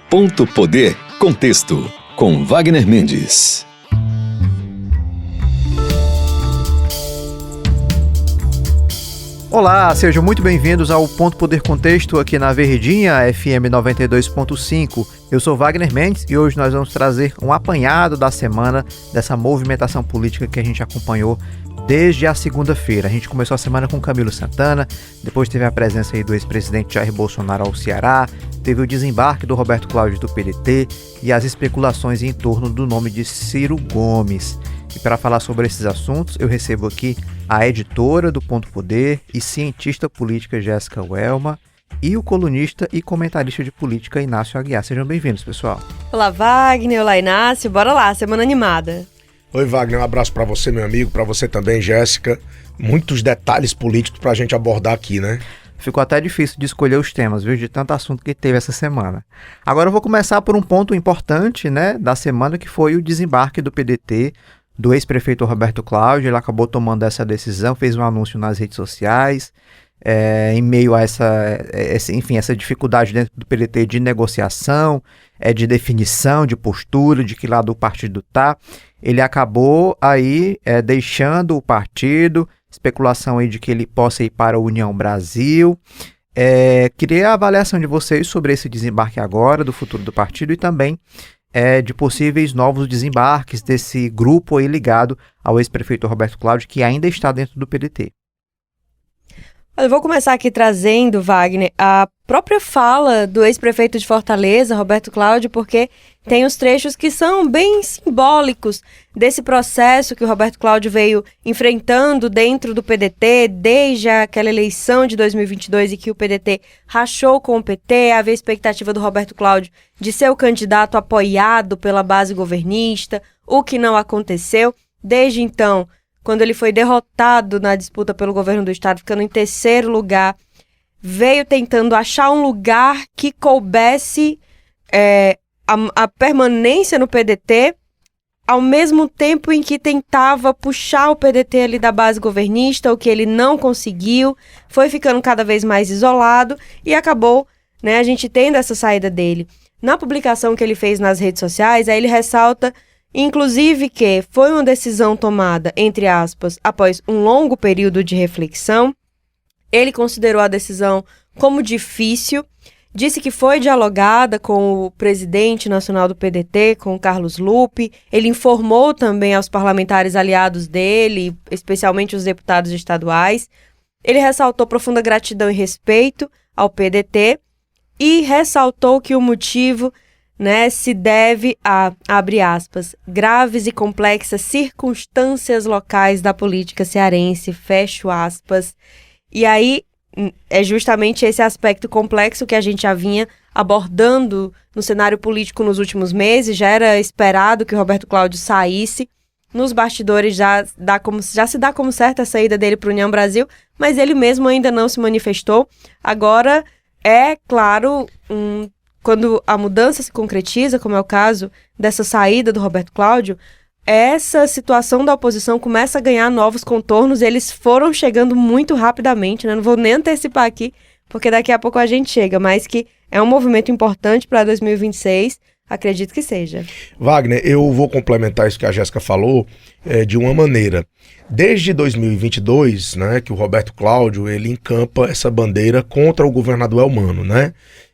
Ponto Poder Contexto, com Wagner Mendes. Olá, sejam muito bem-vindos ao Ponto Poder Contexto aqui na Verdinha, FM 92.5. Eu sou Wagner Mendes e hoje nós vamos trazer um apanhado da semana dessa movimentação política que a gente acompanhou desde a segunda-feira. A gente começou a semana com Camilo Santana, depois teve a presença aí do ex-presidente Jair Bolsonaro ao Ceará, teve o desembarque do Roberto Cláudio do PDT e as especulações em torno do nome de Ciro Gomes. E para falar sobre esses assuntos, eu recebo aqui a editora do Ponto Poder e cientista política Jéssica Welma e o colunista e comentarista de política Inácio Aguiar. Sejam bem-vindos, pessoal. Olá, Wagner. Olá, Inácio. Bora lá, semana animada. Oi, Wagner, um abraço para você, meu amigo, para você também, Jéssica. Muitos detalhes políticos para a gente abordar aqui, né? Ficou até difícil de escolher os temas, viu, de tanto assunto que teve essa semana. Agora eu vou começar por um ponto importante, né, da semana, que foi o desembarque do PDT, do ex-prefeito Roberto Cláudio. Ele acabou tomando essa decisão, fez um anúncio nas redes sociais, em meio a essa dificuldade dentro do PDT de negociação, de definição, de postura, de que lado o partido está. Ele acabou aí deixando o partido, especulação aí de que ele possa ir para a União Brasil. Queria a avaliação de vocês sobre esse desembarque agora, do futuro do partido e também de possíveis novos desembarques desse grupo aí ligado ao ex-prefeito Roberto Cláudio, que ainda está dentro do PDT. Eu vou começar aqui trazendo, Wagner, a própria fala do ex-prefeito de Fortaleza, Roberto Cláudio, porque tem os trechos que são bem simbólicos desse processo que o Roberto Cláudio veio enfrentando dentro do PDT desde aquela eleição de 2022 e que o PDT rachou com o PT. Havia a expectativa do Roberto Cláudio de ser o candidato apoiado pela base governista, o que não aconteceu. Desde então, quando ele foi derrotado na disputa pelo governo do estado, ficando em terceiro lugar, veio tentando achar um lugar que coubesse a permanência no PDT, ao mesmo tempo em que tentava puxar o PDT ali da base governista, o que ele não conseguiu, foi ficando cada vez mais isolado e acabou, a gente tendo essa saída dele. Na publicação que ele fez nas redes sociais, aí ele ressalta, inclusive, que foi uma decisão tomada, entre aspas, após um longo período de reflexão. Ele considerou a decisão como difícil, disse que foi dialogada com o presidente nacional do PDT, com o Carlos Lupe. Ele informou também aos parlamentares aliados dele, especialmente os deputados estaduais. Ele ressaltou profunda gratidão e respeito ao PDT e ressaltou que o motivo se deve a, abre aspas, graves e complexas circunstâncias locais da política cearense, fecho aspas. E aí é justamente esse aspecto complexo que a gente já vinha abordando no cenário político nos últimos meses. Já era esperado que o Roberto Cláudio saísse. Nos bastidores já se dá como certa a saída dele para a União Brasil, mas ele mesmo ainda não se manifestou. Agora, é claro, quando a mudança se concretiza, como é o caso dessa saída do Roberto Cláudio, essa situação da oposição começa a ganhar novos contornos. Eles foram chegando muito rapidamente, Não vou nem antecipar aqui, porque daqui a pouco a gente chega, mas que é um movimento importante para 2026, acredito que seja. Wagner, eu vou complementar isso que a Jéssica falou de uma maneira. Desde 2022, que o Roberto Cláudio, ele encampa essa bandeira contra o governador Elmano,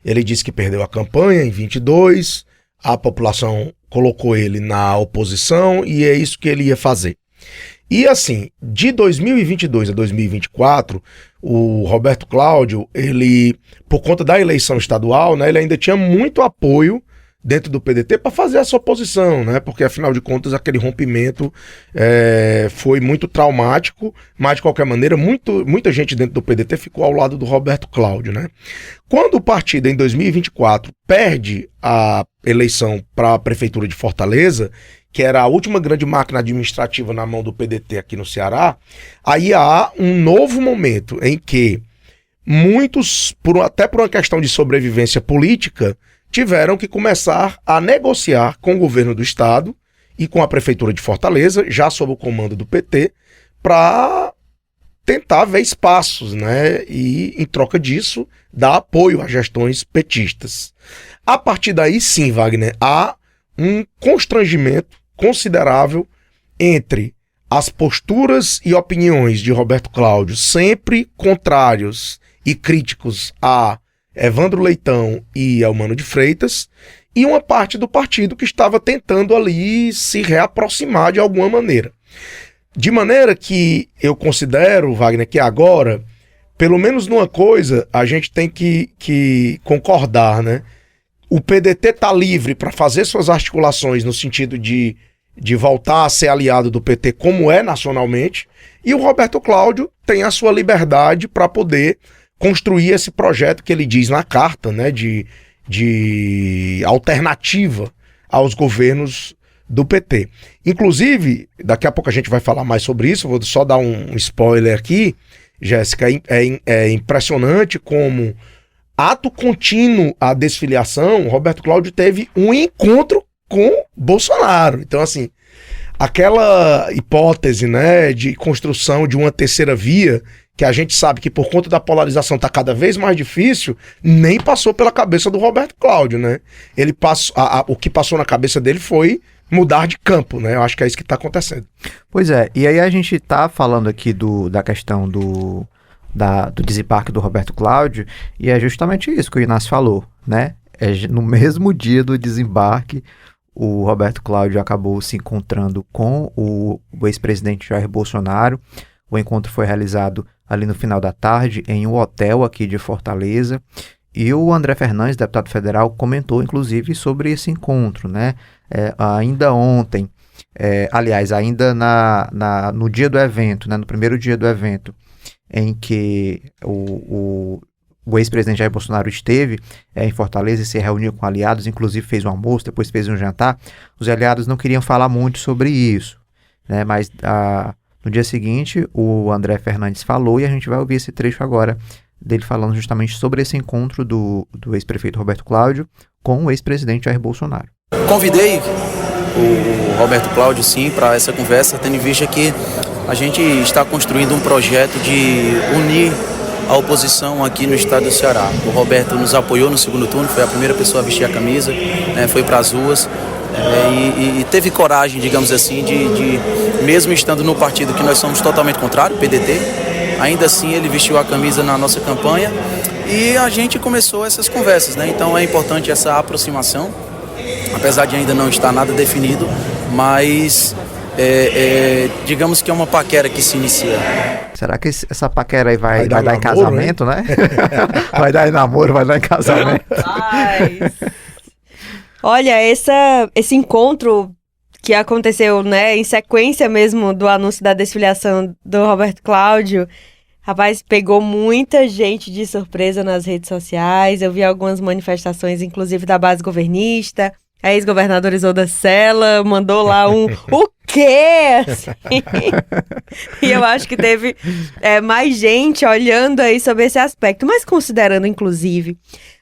Ele disse que perdeu a campanha em 22, a população colocou ele na oposição e é isso que ele ia fazer. E assim, de 2022 a 2024, o Roberto Cláudio, ele, por conta da eleição estadual, ele ainda tinha muito apoio dentro do PDT para fazer essa oposição, porque afinal de contas aquele rompimento foi muito traumático, mas de qualquer maneira muita gente dentro do PDT ficou ao lado do Roberto Cláudio. Quando o partido em 2024 perde a eleição para a prefeitura de Fortaleza, que era a última grande máquina administrativa na mão do PDT aqui no Ceará, aí há um novo momento em que muitos, até por uma questão de sobrevivência política, tiveram que começar a negociar com o governo do estado e com a prefeitura de Fortaleza, já sob o comando do PT, para tentar ver espaços, né? E, em troca disso, dar apoio às gestões petistas. A partir daí, sim, Wagner, há um constrangimento considerável entre as posturas e opiniões de Roberto Cláudio, sempre contrários e críticos a Evandro Leitão e Eumano de Freitas, e uma parte do partido que estava tentando ali se reaproximar de alguma maneira. De maneira que eu considero, Wagner, que agora, pelo menos numa coisa, a gente tem que concordar, né? O PDT está livre para fazer suas articulações no sentido de voltar a ser aliado do PT como é nacionalmente, e o Roberto Cláudio tem a sua liberdade para poder construir esse projeto que ele diz na carta, né, de alternativa aos governos do PT. Inclusive, daqui a pouco a gente vai falar mais sobre isso, vou só dar um spoiler aqui, Jéssica, é impressionante como ato contínuo à desfiliação, Roberto Cláudio teve um encontro com Bolsonaro. Então, assim, aquela hipótese, né, de construção de uma terceira via, que a gente sabe que por conta da polarização está cada vez mais difícil, nem passou pela cabeça do Roberto Cláudio, né? Ele passou, o que passou na cabeça dele foi mudar de campo, né? Eu acho que é isso que está acontecendo. Pois é, e aí a gente está falando aqui da questão do desembarque do Roberto Cláudio, e é justamente isso que o Inácio falou, né? No mesmo dia do desembarque, o Roberto Cláudio acabou se encontrando com o ex-presidente Jair Bolsonaro. O encontro foi realizado ali no final da tarde em um hotel aqui de Fortaleza, e o André Fernandes, deputado federal, comentou inclusive sobre esse encontro, né? Ainda ontem, aliás, ainda no dia do evento, né? No primeiro dia do evento, em que o ex-presidente Jair Bolsonaro esteve em Fortaleza e se reuniu com aliados, inclusive fez um almoço, depois fez um jantar. Os aliados não queriam falar muito sobre isso, né? Mas no dia seguinte o André Fernandes falou, e a gente vai ouvir esse trecho agora dele falando justamente sobre esse encontro do ex-prefeito Roberto Cláudio com o ex-presidente Jair Bolsonaro. Convidei o Roberto Cláudio, sim, para essa conversa, tendo em vista que a gente está construindo um projeto de unir a oposição aqui no estado do Ceará. O Roberto nos apoiou no segundo turno, foi a primeira pessoa a vestir a camisa, né, foi para as ruas e teve coragem, digamos assim, de mesmo estando no partido que nós somos totalmente contrário, PDT, ainda assim ele vestiu a camisa na nossa campanha e a gente começou essas conversas, né? Então é importante essa aproximação, apesar de ainda não estar nada definido, mas digamos que é uma paquera que se inicia. Será que essa paquera aí vai dar namoro, em casamento, né? Vai dar em namoro, vai dar em casamento. Olha, esse encontro que aconteceu, né, em sequência mesmo do anúncio da desfiliação do Roberto Cláudio, rapaz, pegou muita gente de surpresa nas redes sociais. Eu vi algumas manifestações, inclusive da base governista. A ex-governadora Isolda Sela mandou lá o quê? Assim. E eu acho que teve mais gente olhando aí sobre esse aspecto. Mas considerando, inclusive,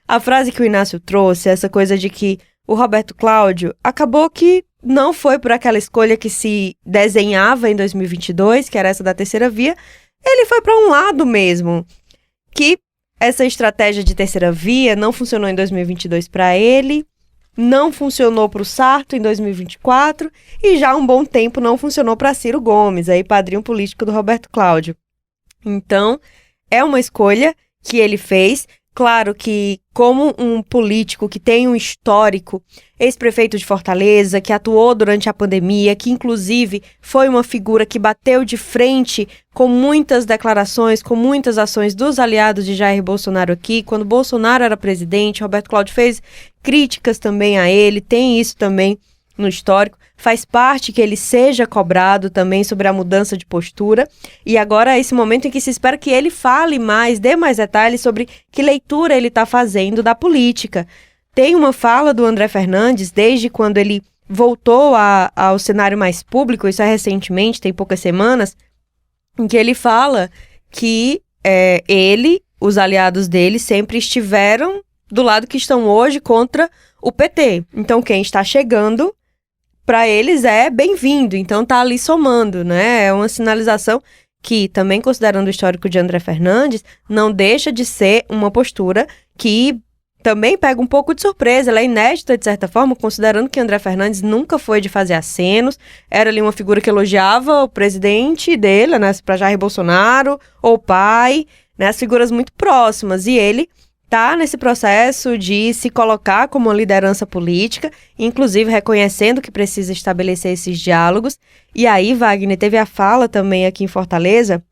a frase que o Inácio trouxe, essa coisa de que o Roberto Cláudio acabou que não foi por aquela escolha que se desenhava em 2022, que era essa da terceira via, ele foi para um lado mesmo, que essa estratégia de terceira via não funcionou em 2022 para ele, não funcionou para o Sarto em 2024 e já há um bom tempo não funcionou para Ciro Gomes, aí padrinho político do Roberto Cláudio. Então, é uma escolha que ele fez. Claro que, como um político que tem um histórico, ex-prefeito de Fortaleza, que atuou durante a pandemia, que inclusive foi uma figura que bateu de frente com muitas declarações, com muitas ações dos aliados de Jair Bolsonaro aqui, quando Bolsonaro era presidente, Roberto Cláudio fez críticas também a ele, tem isso também no histórico, faz parte que ele seja cobrado também sobre a mudança de postura, e agora é esse momento em que se espera que ele fale mais, dê mais detalhes sobre que leitura ele está fazendo da política. Tem uma fala do André Fernandes, desde quando ele voltou ao cenário mais público, isso é recentemente, tem poucas semanas, em que ele fala que ele, os aliados dele, sempre estiveram do lado que estão hoje contra o PT. Então quem está chegando para eles é bem-vindo, então tá ali somando, né? É uma sinalização que, também considerando o histórico de André Fernandes, não deixa de ser uma postura que também pega um pouco de surpresa. Ela é inédita, de certa forma, considerando que André Fernandes nunca foi de fazer acenos, era ali uma figura que elogiava o presidente dele, né, para Jair Bolsonaro, ou o pai, né, as figuras muito próximas, e ele está nesse processo de se colocar como uma liderança política, inclusive reconhecendo que precisa estabelecer esses diálogos. E aí, Wagner, teve a fala também aqui em Fortaleza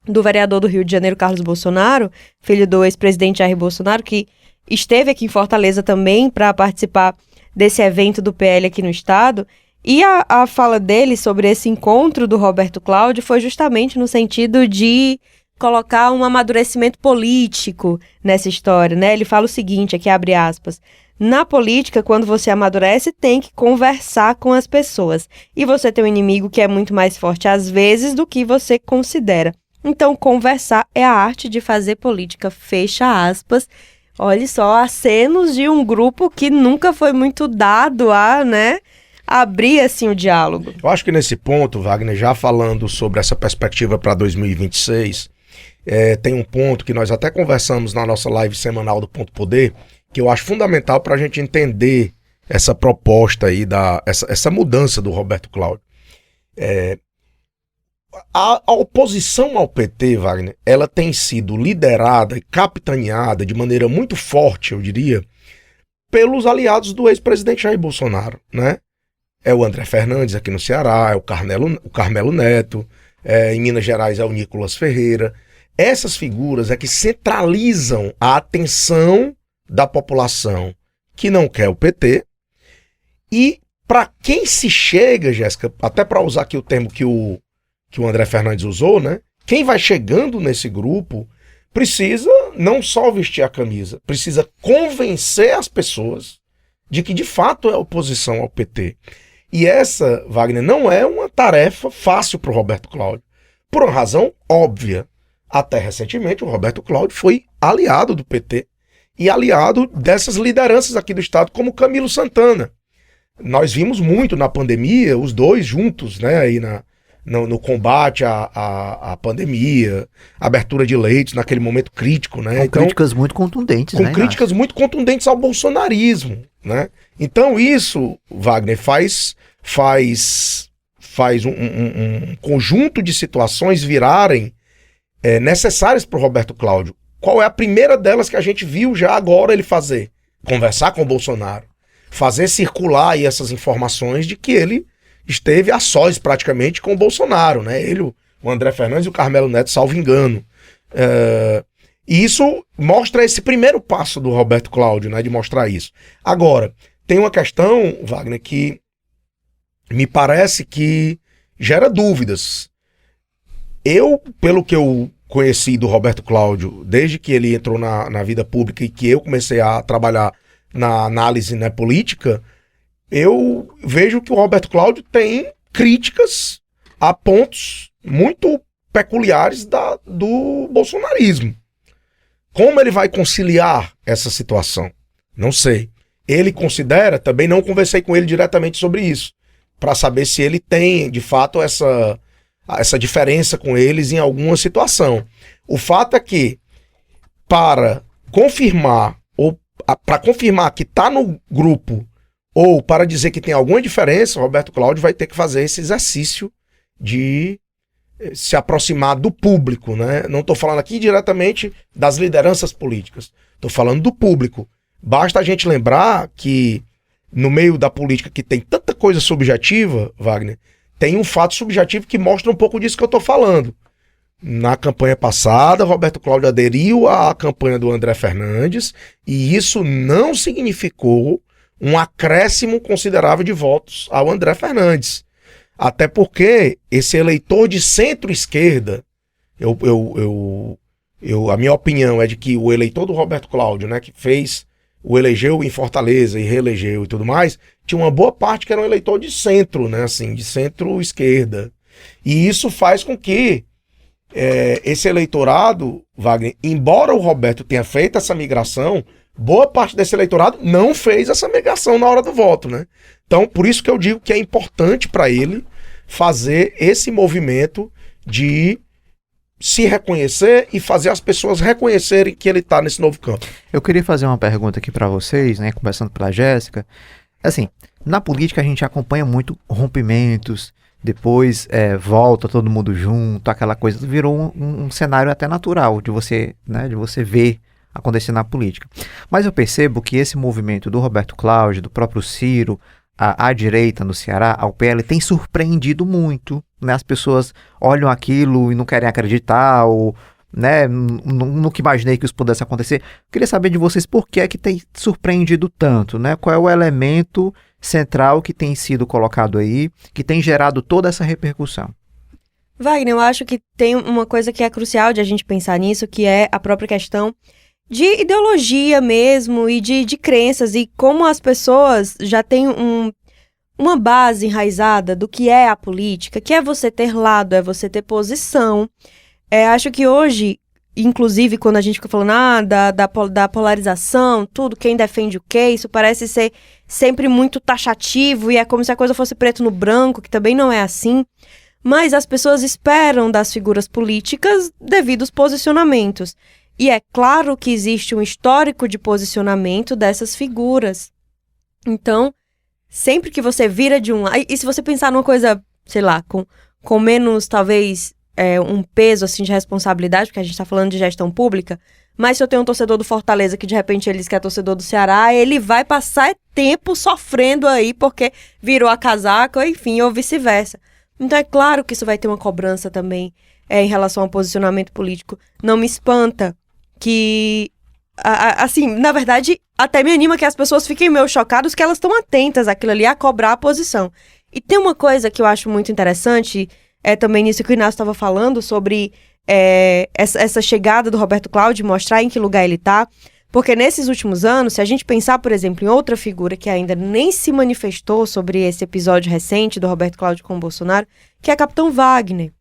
do vereador do Rio de Janeiro, Carlos Bolsonaro, filho do ex-presidente Jair Bolsonaro, que esteve aqui em Fortaleza também para participar desse evento do PL aqui no estado. E a fala dele sobre esse encontro do Roberto Cláudio foi justamente no sentido de colocar um amadurecimento político nessa história, né? Ele fala o seguinte, aqui abre aspas: na política, quando você amadurece, tem que conversar com as pessoas. E você tem um inimigo que é muito mais forte às vezes do que você considera. Então, conversar é a arte de fazer política, fecha aspas. Olha só, acenos de um grupo que nunca foi muito dado a, né, abrir assim o diálogo. Eu acho que nesse ponto, Wagner, já falando sobre essa perspectiva para 2026, tem um ponto que nós até conversamos na nossa live semanal do Ponto Poder, que eu acho fundamental para a gente entender essa proposta aí, essa mudança do Roberto Cláudio. A oposição ao PT, Wagner, ela tem sido liderada e capitaneada de maneira muito forte, eu diria, pelos aliados do ex-presidente Jair Bolsonaro, né? É o André Fernandes aqui no Ceará, é o Carmelo Neto, em Minas Gerais é o Nicolas Ferreira. Essas figuras é que centralizam a atenção da população que não quer o PT. E para quem se chega, Jéssica, até para usar aqui o termo que o André Fernandes usou, né? Quem vai chegando nesse grupo precisa não só vestir a camisa, precisa convencer as pessoas de que de fato é oposição ao PT. E essa, Wagner, não é uma tarefa fácil para o Roberto Cláudio, por uma razão óbvia. Até recentemente o Roberto Cláudio foi aliado do PT e aliado dessas lideranças aqui do estado, como Camilo Santana. Nós vimos muito na pandemia os dois juntos, né, aí no combate à pandemia, abertura de leitos naquele momento crítico, né? Com críticas muito contundentes, né? Com críticas muito contundentes ao bolsonarismo, né? Então isso, Wagner, faz um conjunto de situações virarem necessárias para o Roberto Cláudio. Qual é a primeira delas que a gente viu já agora ele fazer? Conversar com o Bolsonaro. Fazer circular aí essas informações de que ele esteve a sós praticamente com o Bolsonaro, né? Ele, o André Fernandes e o Carmelo Neto, salvo engano. E isso mostra esse primeiro passo do Roberto Cláudio, né? De mostrar isso. Agora, tem uma questão, Wagner, que me parece que gera dúvidas. Pelo que eu conheci do Roberto Cláudio, desde que ele entrou na vida pública e que eu comecei a trabalhar na análise, né, política, eu vejo que o Roberto Cláudio tem críticas a pontos muito peculiares do bolsonarismo. Como ele vai conciliar essa situação? Não sei. Ele considera, também não conversei com ele diretamente sobre isso, para saber se ele tem, de fato, essa diferença com eles em alguma situação. O fato é que, para confirmar que está no grupo, ou para dizer que tem alguma diferença, o Roberto Cláudio vai ter que fazer esse exercício de se aproximar do público, né? Não estou falando aqui diretamente das lideranças políticas, estou falando do público. Basta a gente lembrar que no meio da política que tem tanta coisa subjetiva, Wagner, tem um fato subjetivo que mostra um pouco disso que eu estou falando. Na campanha passada, Roberto Cláudio aderiu à campanha do André Fernandes e isso não significou um acréscimo considerável de votos ao André Fernandes. Até porque esse eleitor de centro-esquerda, a minha opinião é de que o eleitor do Roberto Cláudio, né, que elegeu em Fortaleza e reelegeu e tudo mais, tinha uma boa parte que era um eleitor de centro, né, assim, de centro-esquerda. E isso faz com que esse eleitorado, Wagner, embora o Roberto tenha feito essa migração, boa parte desse eleitorado não fez essa migração na hora do voto, né? Então, por isso que eu digo que é importante para ele fazer esse movimento de se reconhecer e fazer as pessoas reconhecerem que ele está nesse novo campo. Eu queria fazer uma pergunta aqui para vocês, né, começando pela Jéssica. Assim, na política a gente acompanha muito rompimentos, depois volta todo mundo junto, aquela coisa, virou um cenário até natural de você, né, de você ver acontecer na política. Mas eu percebo que esse movimento do Roberto Cláudio, do próprio Ciro, à direita no Ceará, ao PL, tem surpreendido muito, né? As pessoas olham aquilo e não querem acreditar, ou, né, nunca imaginei que isso pudesse acontecer. Queria saber de vocês por que é que tem surpreendido tanto, né? Qual é o elemento central que tem sido colocado aí, que tem gerado toda essa repercussão? Wagner, eu acho que tem uma coisa que é crucial de a gente pensar nisso, que é a própria questão de ideologia mesmo e de crenças, e como as pessoas já têm uma base enraizada do que é a política, que é você ter lado, é você ter posição. Acho que hoje, inclusive quando a gente fica falando da polarização, tudo, quem defende o quê, isso parece ser sempre muito taxativo e é como se a coisa fosse preto no branco, que também não é assim. Mas as pessoas esperam das figuras políticas devidos posicionamentos. E é claro que existe um histórico de posicionamento dessas figuras. Então, sempre que você vira de um lado... E se você pensar numa coisa, sei lá, com menos, talvez, um peso assim, de responsabilidade, porque a gente está falando de gestão pública, mas se eu tenho um torcedor do Fortaleza que de repente ele diz que é torcedor do Ceará, ele vai passar tempo sofrendo aí porque virou a casaca, enfim, ou vice-versa. Então é claro que isso vai ter uma cobrança também em relação ao posicionamento político. Não me espanta que, assim, na verdade, até me anima que as pessoas fiquem meio chocadas que elas estão atentas àquilo ali, a cobrar a posição. E tem uma coisa que eu acho muito interessante, também nisso que o Inácio estava falando, sobre essa chegada do Roberto Cláudio, mostrar em que lugar ele está, porque nesses últimos anos, se a gente pensar, por exemplo, em outra figura que ainda nem se manifestou sobre esse episódio recente do Roberto Cláudio com o Bolsonaro, que é Capitão Wagner.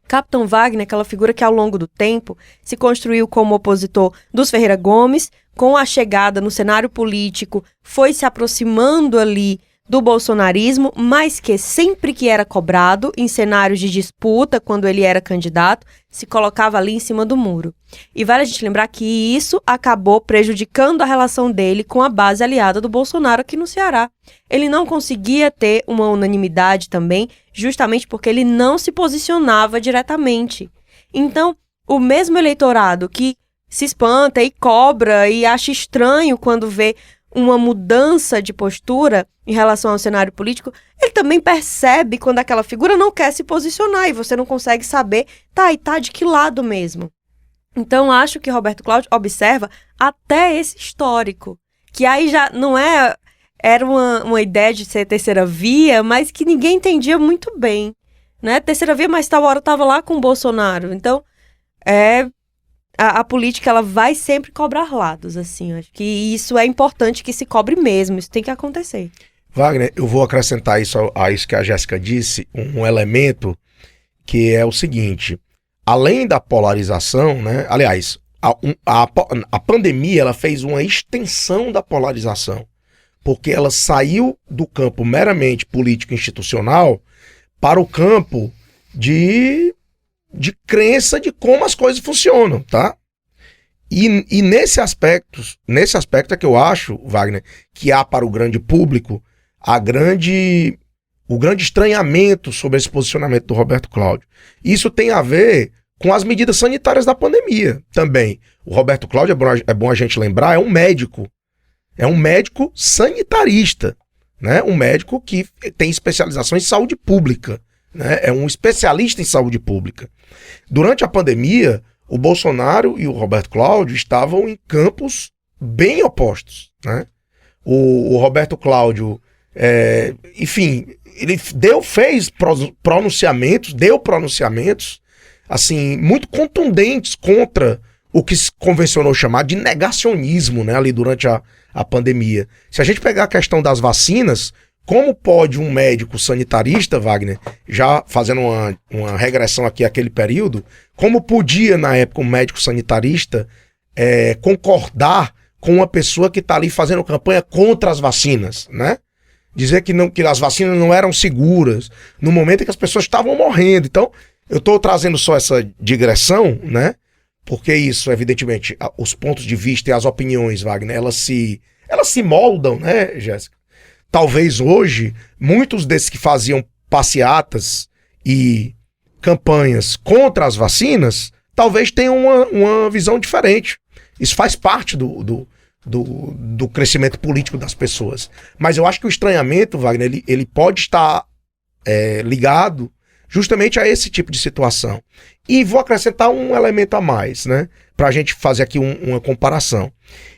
Capitão Wagner, aquela figura que ao longo do tempo se construiu como opositor dos Ferreira Gomes, com a chegada no cenário político, foi se aproximando ali do bolsonarismo, mas que sempre que era cobrado, em cenários de disputa, quando ele era candidato, se colocava ali em cima do muro. E vale a gente lembrar que isso acabou prejudicando a relação dele com a base aliada do Bolsonaro aqui no Ceará. Ele não conseguia ter uma unanimidade também, justamente porque ele não se posicionava diretamente. Então, o mesmo eleitorado que se espanta e cobra e acha estranho quando vê uma mudança de postura em relação ao cenário político, ele também percebe quando aquela figura não quer se posicionar e você não consegue saber, tá de que lado mesmo. Então, acho que Roberto Cláudio observa até esse histórico, que aí já não era uma ideia de ser terceira via, mas que ninguém entendia muito bem, né? Terceira via, mas tal hora estava lá com o Bolsonaro. Então, a política, ela vai sempre cobrar lados, assim. Acho que isso é importante que se cobre mesmo, isso tem que acontecer. Wagner, eu vou acrescentar a isso que a Jéssica disse, um elemento que é o seguinte: além da polarização, né? Aliás, a pandemia ela fez uma extensão da polarização, porque ela saiu do campo meramente político-institucional para o campo de crença de como as coisas funcionam, tá? E nesse aspecto é que eu acho, Wagner, que há para o grande público o grande estranhamento sobre esse posicionamento do Roberto Cláudio. Isso tem a ver com as medidas sanitárias da pandemia também. O Roberto Cláudio, é bom a gente lembrar, é um médico sanitarista, né? Um médico que tem especialização em saúde pública, né? É um especialista em saúde pública. Durante a pandemia, o Bolsonaro e o Roberto Cláudio estavam em campos bem opostos, né? O Roberto Cláudio, enfim, ele fez pronunciamentos assim, muito contundentes contra o que se convencionou chamar de negacionismo, né, ali durante a pandemia. Se a gente pegar a questão das vacinas, como pode um médico sanitarista, Wagner, já fazendo uma regressão aqui àquele período, como podia, na época, um médico sanitarista concordar com uma pessoa que está ali fazendo campanha contra as vacinas, né? Dizer que as vacinas não eram seguras, no momento em que as pessoas estavam morrendo. Então, Eu estou trazendo só essa digressão, né? Porque isso, evidentemente, os pontos de vista e as opiniões, Wagner, elas se moldam, né, Jéssica? Talvez hoje, muitos desses que faziam passeatas e campanhas contra as vacinas, talvez tenham uma visão diferente. Isso faz parte do crescimento político das pessoas. Mas eu acho que o estranhamento, Wagner, ele pode estar ligado justamente a esse tipo de situação. E vou acrescentar um elemento a mais, né? Para a gente fazer aqui uma comparação.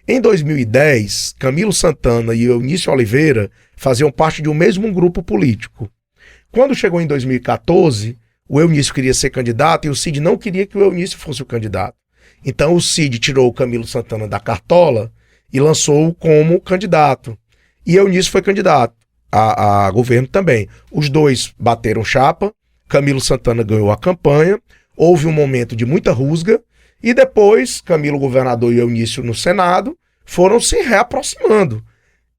Em 2010, Camilo Santana e Eunício Oliveira faziam parte de um mesmo grupo político. Quando chegou em 2014, o Eunício queria ser candidato e o Cid não queria que o Eunício fosse o candidato. Então o Cid tirou o Camilo Santana da cartola e lançou-o como candidato. E Eunício foi candidato a governo também. Os dois bateram chapa, Camilo Santana ganhou a campanha, houve um momento de muita rusga, e depois Camilo governador e Eunício no Senado foram se reaproximando.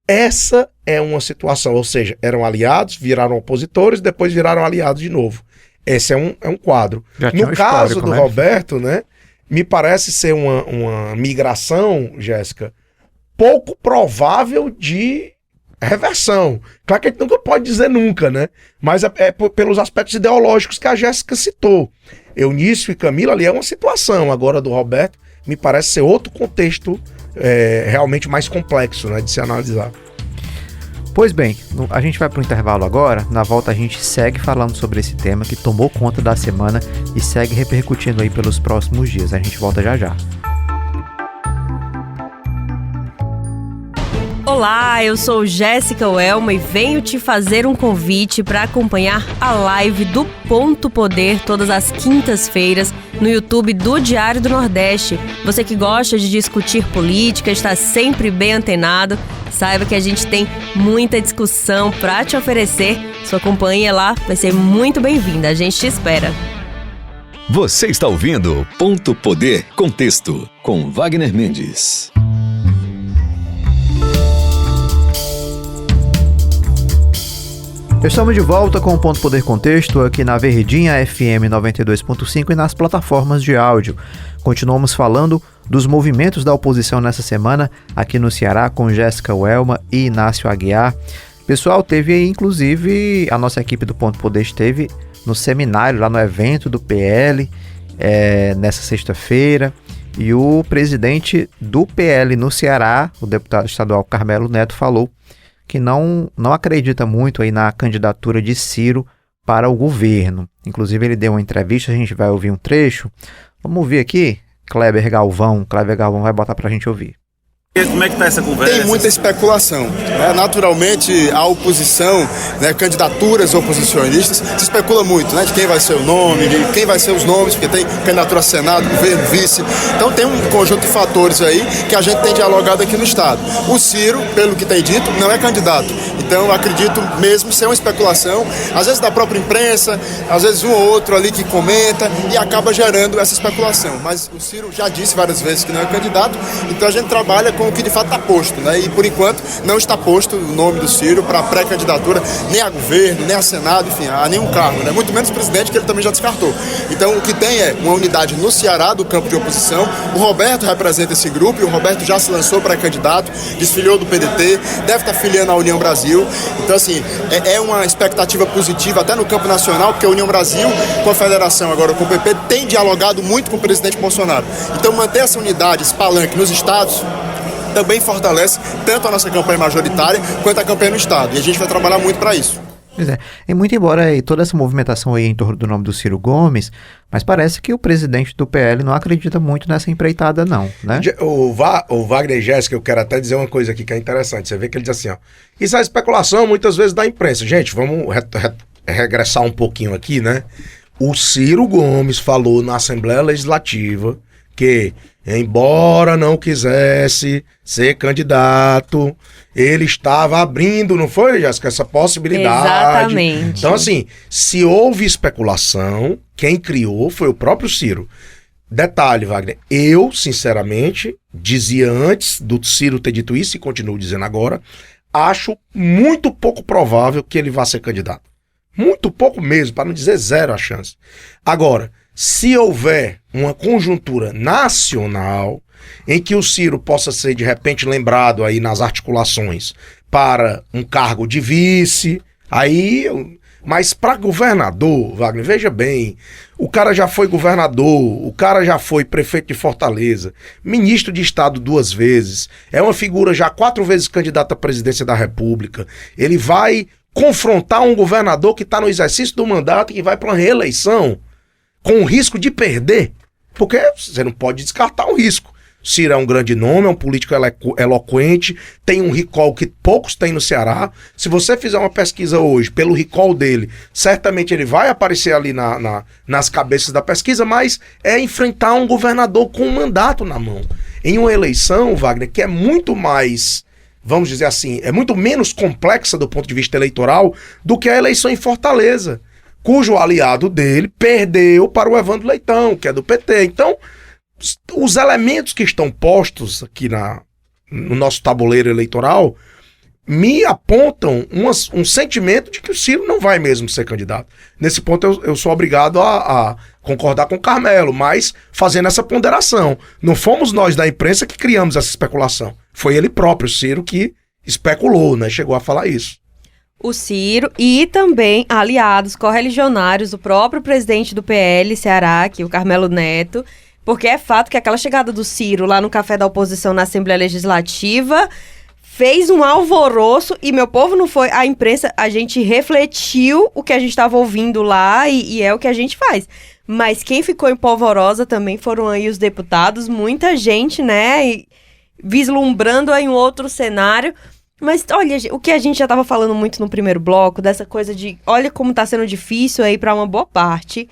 Essa é uma situação, ou seja, eram aliados, viraram opositores, depois viraram aliados de novo. Esse é um quadro. No caso do Roberto, né, me parece ser uma migração, Jéssica, pouco provável de reversão. Claro que a gente nunca pode dizer nunca, né? Mas pelos aspectos ideológicos que a Jéssica citou. Eunício e Camilo ali é uma situação. Agora do Roberto, me parece ser outro contexto realmente mais complexo, né, de se analisar. Pois bem, a gente vai para o intervalo agora. Na volta a gente segue falando sobre esse tema que tomou conta da semana e segue repercutindo aí pelos próximos dias. A gente volta já já. Olá, eu sou Jéssica Welma e venho te fazer um convite para acompanhar a live do Ponto Poder todas as quintas-feiras no YouTube do Diário do Nordeste. Você que gosta de discutir política, está sempre bem antenado, saiba que a gente tem muita discussão para te oferecer. Sua companhia lá vai ser muito bem-vinda, a gente te espera. Você está ouvindo Ponto Poder Contexto com Wagner Mendes. Estamos de volta com o Ponto Poder Contexto aqui na Verdinha FM 92.5 e nas plataformas de áudio. Continuamos falando dos movimentos da oposição nessa semana aqui no Ceará com Jéssica Welma e Inácio Aguiar. Pessoal, teve aí, inclusive, a nossa equipe do Ponto Poder esteve no seminário, lá no evento do PL, nessa sexta-feira. E o presidente do PL no Ceará, o deputado estadual Carmelo Neto, falou que não acredita muito aí na candidatura de Ciro para o governo. Inclusive ele deu uma entrevista, a gente vai ouvir um trecho. Vamos ouvir aqui? Kleber Galvão vai botar pra gente ouvir. Como é que está essa conversa? Tem muita especulação, né? Naturalmente, a oposição, né, candidaturas oposicionistas, se especula muito, né, de quem vai ser o nome, de quem vai ser os nomes, porque tem candidatura a Senado, governo, vice. Então tem um conjunto de fatores aí que a gente tem dialogado aqui no Estado. O Ciro, pelo que tem dito, não é candidato. Então eu acredito mesmo ser uma especulação, às vezes da própria imprensa, às vezes um ou outro ali que comenta e acaba gerando essa especulação. Mas o Ciro já disse várias vezes que não é candidato, então a gente trabalha com o que de fato está posto, né? E por enquanto não está posto o nome do Ciro para pré-candidatura nem a governo, nem a Senado, enfim, a nenhum cargo, né? Muito menos presidente, que ele também já descartou. Então o que tem é uma unidade no Ceará do campo de oposição. O Roberto representa esse grupo e o Roberto já se lançou pré-candidato, desfiliou do PDT, deve estar filiando à União Brasil. Então assim, é uma expectativa positiva até no campo nacional, porque a União Brasil, com a federação agora com o PP, tem dialogado muito com o presidente Bolsonaro. Então manter essa unidade, esse palanque nos estados, também fortalece tanto a nossa campanha majoritária quanto a campanha no Estado. E a gente vai trabalhar muito para isso. Pois é. E muito embora toda essa movimentação aí em torno do nome do Ciro Gomes, mas parece que o presidente do PL não acredita muito nessa empreitada não, né? O Wagner e Jéssica, eu quero até dizer uma coisa aqui que é interessante. Você vê que ele diz assim, ó, isso é especulação muitas vezes da imprensa. Gente, vamos regressar um pouquinho aqui, né? O Ciro Gomes falou na Assembleia Legislativa que, embora não quisesse ser candidato, ele estava abrindo, não foi, Jéssica, essa possibilidade. Exatamente. Então, assim, se houve especulação, quem criou foi o próprio Ciro. Detalhe, Wagner, eu, sinceramente, dizia antes do Ciro ter dito isso e continuo dizendo agora, acho muito pouco provável que ele vá ser candidato. Muito pouco mesmo, para não dizer zero a chance. Agora, se houver uma conjuntura nacional em que o Ciro possa ser de repente lembrado aí nas articulações para um cargo de vice, mas para governador, Wagner, veja bem, o cara já foi governador, o cara já foi prefeito de Fortaleza, ministro de Estado 2 vezes, é uma figura já 4 vezes candidata à presidência da República, ele vai confrontar um governador que está no exercício do mandato e que vai para uma reeleição com o risco de perder, porque você não pode descartar o risco. Ciro é um grande nome, é um político eloquente, tem um recall que poucos têm no Ceará. Se você fizer uma pesquisa hoje, pelo recall dele, certamente ele vai aparecer ali nas cabeças da pesquisa, mas é enfrentar um governador com um mandato na mão. Em uma eleição, Wagner, que é muito mais, vamos dizer assim, é muito menos complexa do ponto de vista eleitoral do que a eleição em Fortaleza, cujo aliado dele perdeu para o Evandro Leitão, que é do PT. Então, os elementos que estão postos aqui no nosso tabuleiro eleitoral me apontam um sentimento de que o Ciro não vai mesmo ser candidato. Nesse ponto eu sou obrigado a concordar com o Carmelo, mas fazendo essa ponderação. Não fomos nós da imprensa que criamos essa especulação. Foi ele próprio, Ciro, que especulou, né? Chegou a falar isso. O Ciro e também aliados correligionários, o próprio presidente do PL Ceará, que é o Carmelo Neto, porque é fato que aquela chegada do Ciro lá no café da oposição na Assembleia Legislativa fez um alvoroço e, meu povo, não foi a imprensa, a gente refletiu o que a gente estava ouvindo lá e é o que a gente faz. Mas quem ficou em polvorosa também foram aí os deputados, muita gente, né, vislumbrando aí um outro cenário. Mas, olha, o que a gente já estava falando muito no primeiro bloco, dessa coisa de, olha como está sendo difícil aí para uma boa parte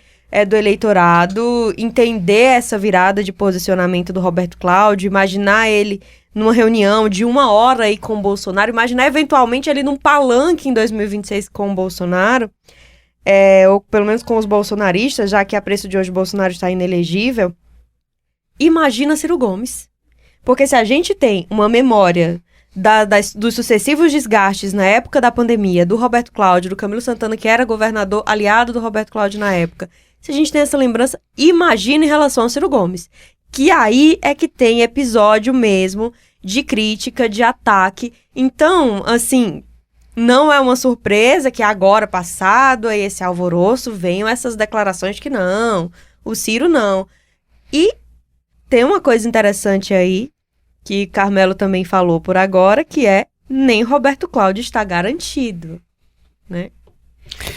do eleitorado entender essa virada de posicionamento do Roberto Cláudio, imaginar ele numa reunião de 1 hora aí com o Bolsonaro, imaginar eventualmente ele num palanque em 2026 com o Bolsonaro, ou pelo menos com os bolsonaristas, já que a preço de hoje o Bolsonaro está inelegível. Imagina Ciro Gomes. Porque se a gente tem uma memória dos sucessivos desgastes na época da pandemia, do Roberto Cláudio, do Camilo Santana, que era governador aliado do Roberto Cláudio na época, se a gente tem essa lembrança, imagina em relação ao Ciro Gomes. Que aí é que tem episódio mesmo de crítica, de ataque. Então, assim, não é uma surpresa que agora, passado aí esse alvoroço, venham essas declarações que não, o Ciro não. E tem uma coisa interessante aí, que Carmelo também falou por agora, que é nem Roberto Cláudio está garantido, né?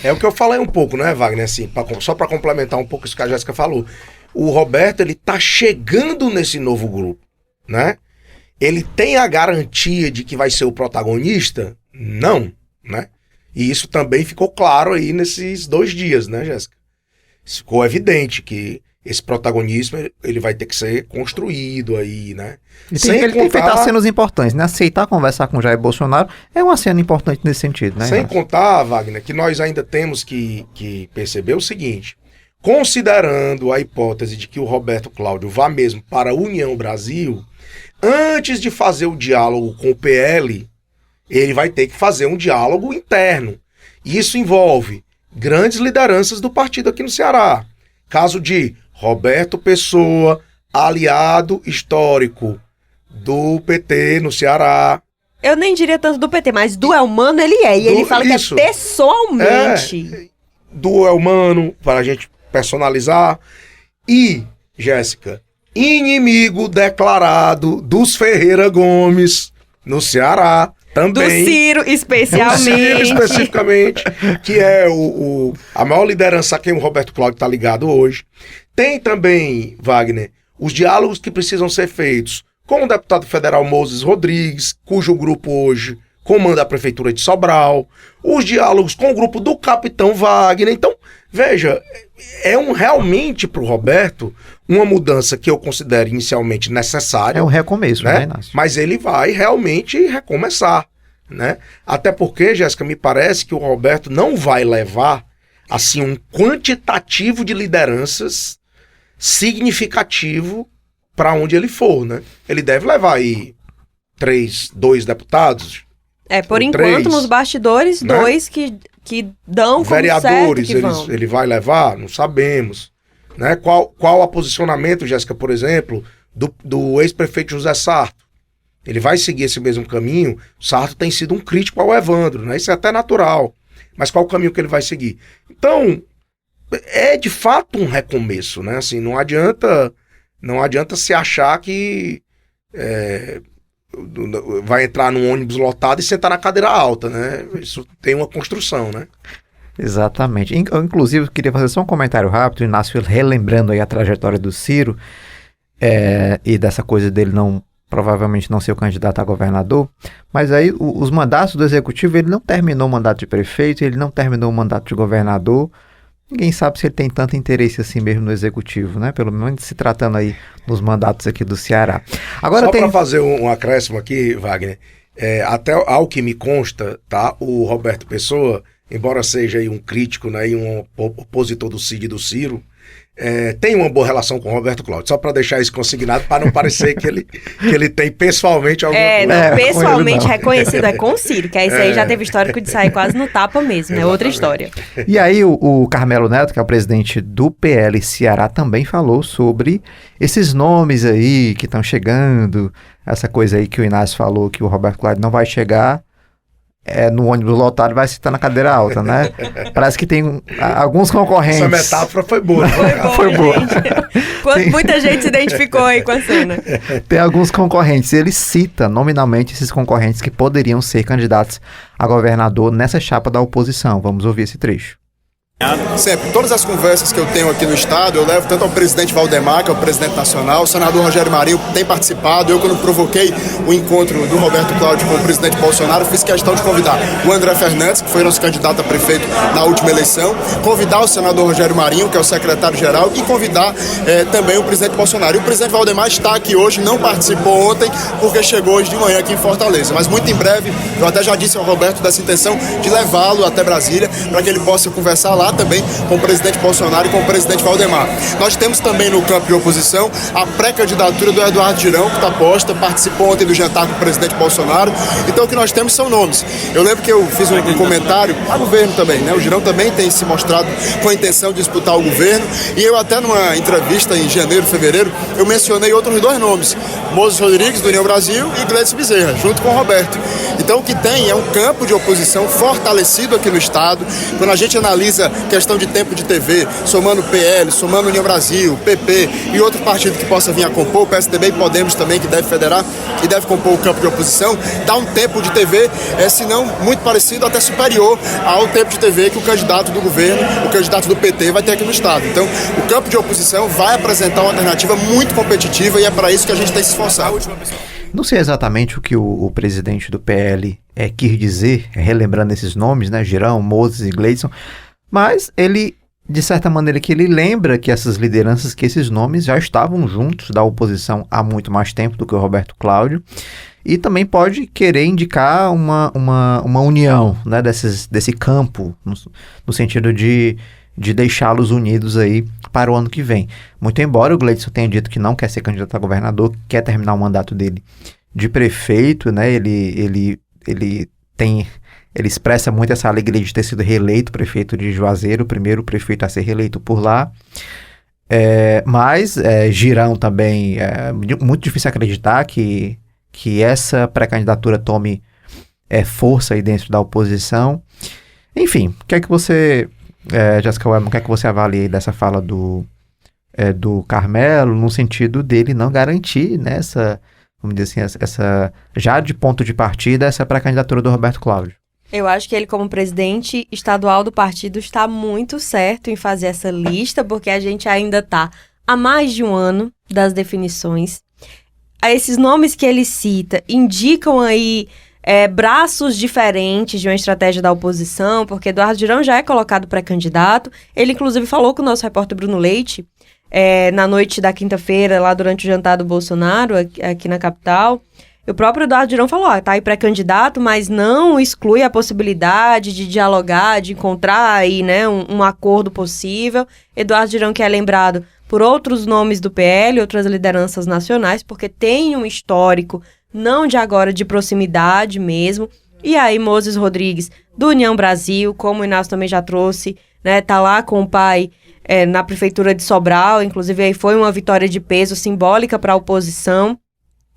É o que eu falei um pouco, né, Wagner? Assim, só para complementar um pouco isso que a Jéssica falou. O Roberto, ele tá chegando nesse novo grupo, né? Ele tem a garantia de que vai ser o protagonista? Não, né? E isso também ficou claro aí nesses 2 dias, né, Jéssica? Ficou evidente que esse protagonismo ele vai ter que ser construído aí, né? Ele tem feito as cenas importantes, né? Aceitar conversar com Jair Bolsonaro é uma cena importante nesse sentido, né? Sem contar, Wagner, que nós ainda temos que perceber o seguinte: considerando a hipótese de que o Roberto Cláudio vá mesmo para a União Brasil, antes de fazer o diálogo com o PL, ele vai ter que fazer um diálogo interno. E isso envolve grandes lideranças do partido aqui no Ceará. Caso de Roberto Pessoa, aliado histórico do PT no Ceará. Eu nem diria tanto do PT, mas do Elmano ele é. E ele fala isso, que é pessoalmente. Do Elmano, para a gente personalizar. E, Jéssica, inimigo declarado dos Ferreira Gomes no Ceará. Também. Do Ciro, especialmente. Do Ciro, especificamente, que é a maior liderança a quem o Roberto Cláudio está ligado hoje. Tem também, Wagner, os diálogos que precisam ser feitos com o deputado federal Moses Rodrigues, cujo grupo hoje comanda a prefeitura de Sobral, os diálogos com o grupo do capitão Wagner. Então, veja, realmente para o Roberto uma mudança que eu considero inicialmente necessária. É um recomeço, né, Inácio? Mas ele vai realmente recomeçar, né? Até porque, Jéssica, me parece que o Roberto não vai levar assim um quantitativo de lideranças significativo para onde ele for, né? Ele deve levar aí 2 deputados. Por enquanto, 3, nos bastidores, né? 2 que que dão como vereadores, certo que vão. ele vai levar? Não sabemos. Né? Qual o posicionamento, Jéssica, por exemplo, do ex-prefeito José Sarto? Ele vai seguir esse mesmo caminho? O Sarto tem sido um crítico ao Evandro, né? Isso é até natural. Mas qual o caminho que ele vai seguir? Então, é de fato um recomeço, né? Assim, não adianta se achar que vai entrar num ônibus lotado e sentar na cadeira alta, né? Isso tem uma construção, né? Exatamente. Inclusive, eu queria fazer só um comentário rápido, Inácio, relembrando aí a trajetória do Ciro e dessa coisa dele provavelmente não ser o candidato a governador, mas aí os mandatos do executivo, ele não terminou o mandato de prefeito, ele não terminou o mandato de governador. Ninguém sabe se ele tem tanto interesse assim mesmo no executivo, né? Pelo menos se tratando aí dos mandatos aqui do Ceará. Agora só para fazer um acréscimo aqui, Wagner, até ao que me consta, tá? O Roberto Pessoa, embora seja aí um crítico, né, e um opositor do Cid e do Ciro, tem uma boa relação com o Roberto Cláudio, só para deixar isso consignado, para não parecer que ele tem pessoalmente alguma coisa. Pessoalmente reconhecido é com o Ciro, que aí isso aí já teve histórico de sair quase no tapa mesmo, é outra história. E aí o Carmelo Neto, que é o presidente do PL Ceará, também falou sobre esses nomes aí que estão chegando, essa coisa aí que o Inácio falou, que o Roberto Cláudio não vai chegar no ônibus lotado, vai sentar na cadeira alta, né? Parece que tem alguns concorrentes. Essa metáfora foi boa. Foi boa. Muita gente se identificou aí com a cena. Tem alguns concorrentes. Ele cita nominalmente esses concorrentes que poderiam ser candidatos a governador nessa chapa da oposição. Vamos ouvir esse trecho. Sempre, todas as conversas que eu tenho aqui no estado, eu levo tanto ao presidente Valdemar, que é o presidente nacional, o senador Rogério Marinho tem participado. Eu, quando provoquei o encontro do Roberto Cláudio com o presidente Bolsonaro, fiz questão de convidar o André Fernandes, que foi nosso candidato a prefeito na última eleição, convidar o senador Rogério Marinho, que é o secretário-geral, e convidar também o presidente Bolsonaro. E o presidente Valdemar está aqui hoje, não participou ontem, porque chegou hoje de manhã aqui em Fortaleza. Mas muito em breve, eu até já disse ao Roberto dessa intenção de levá-lo até Brasília, para que ele possa conversar lá também com o presidente Bolsonaro e com o presidente Valdemar. Nós temos também no campo de oposição a pré-candidatura do Eduardo Girão, que está posta, participou ontem do jantar com o presidente Bolsonaro. Então o que nós temos são nomes. Eu lembro que eu fiz um comentário ao governo também, né? O Girão também tem se mostrado com a intenção de disputar o governo, e eu até numa entrevista em janeiro, fevereiro, eu mencionei outros dois nomes, Moses Rodrigues, do União Brasil, e Gleice Bezerra, junto com o Roberto. Então o que tem é um campo de oposição fortalecido aqui no estado. Quando a gente analisa questão de tempo de TV, somando PL, somando União Brasil, PP e outro partido que possa vir a compor, o PSDB e Podemos também, que deve federar e deve compor o campo de oposição, dá um tempo de TV, se não muito parecido, até superior ao tempo de TV que o candidato do governo, o candidato do PT vai ter aqui no estado. Então, o campo de oposição vai apresentar uma alternativa muito competitiva, e é para isso que a gente tem se esforçado. Não sei exatamente o que o presidente do PL quis dizer, relembrando esses nomes, né, Girão, Moses e Gleison, mas ele, de certa maneira, que ele lembra que essas lideranças, que esses nomes já estavam juntos da oposição há muito mais tempo do que o Roberto Cláudio, e também pode querer indicar uma união, né, desse campo, no sentido de deixá-los unidos aí para o ano que vem. Muito embora o Gleison tenha dito que não quer ser candidato a governador, quer terminar o mandato dele de prefeito, né, ele expressa muito essa alegria de ter sido reeleito prefeito de Juazeiro, o primeiro prefeito a ser reeleito por lá. Mas Girão também, é muito difícil acreditar que essa pré-candidatura tome força aí dentro da oposição. Enfim, o que é que você, Jéssica Wellman, o que é que você avalia aí dessa fala do Carmelo, no sentido dele não garantir, né, vamos dizer assim, essa, já de ponto de partida, essa pré-candidatura do Roberto Cláudio? Eu acho que ele, como presidente estadual do partido, está muito certo em fazer essa lista, porque a gente ainda está há mais de um ano das definições. Esses nomes que ele cita indicam aí braços diferentes de uma estratégia da oposição, porque Eduardo Girão já é colocado pré-candidato. Ele, inclusive, falou com o nosso repórter Bruno Leite na noite da quinta-feira, lá durante o jantar do Bolsonaro, aqui na capital. O próprio Eduardo Girão falou, tá aí pré-candidato, mas não exclui a possibilidade de dialogar, de encontrar aí, né, um acordo possível. Eduardo Girão, que é lembrado por outros nomes do PL, outras lideranças nacionais, porque tem um histórico, não de agora, de proximidade mesmo, E aí, Moses Rodrigues, do União Brasil, como o Inácio também já trouxe, né, tá lá com o pai na prefeitura de Sobral, inclusive aí foi uma vitória de peso simbólica para a oposição.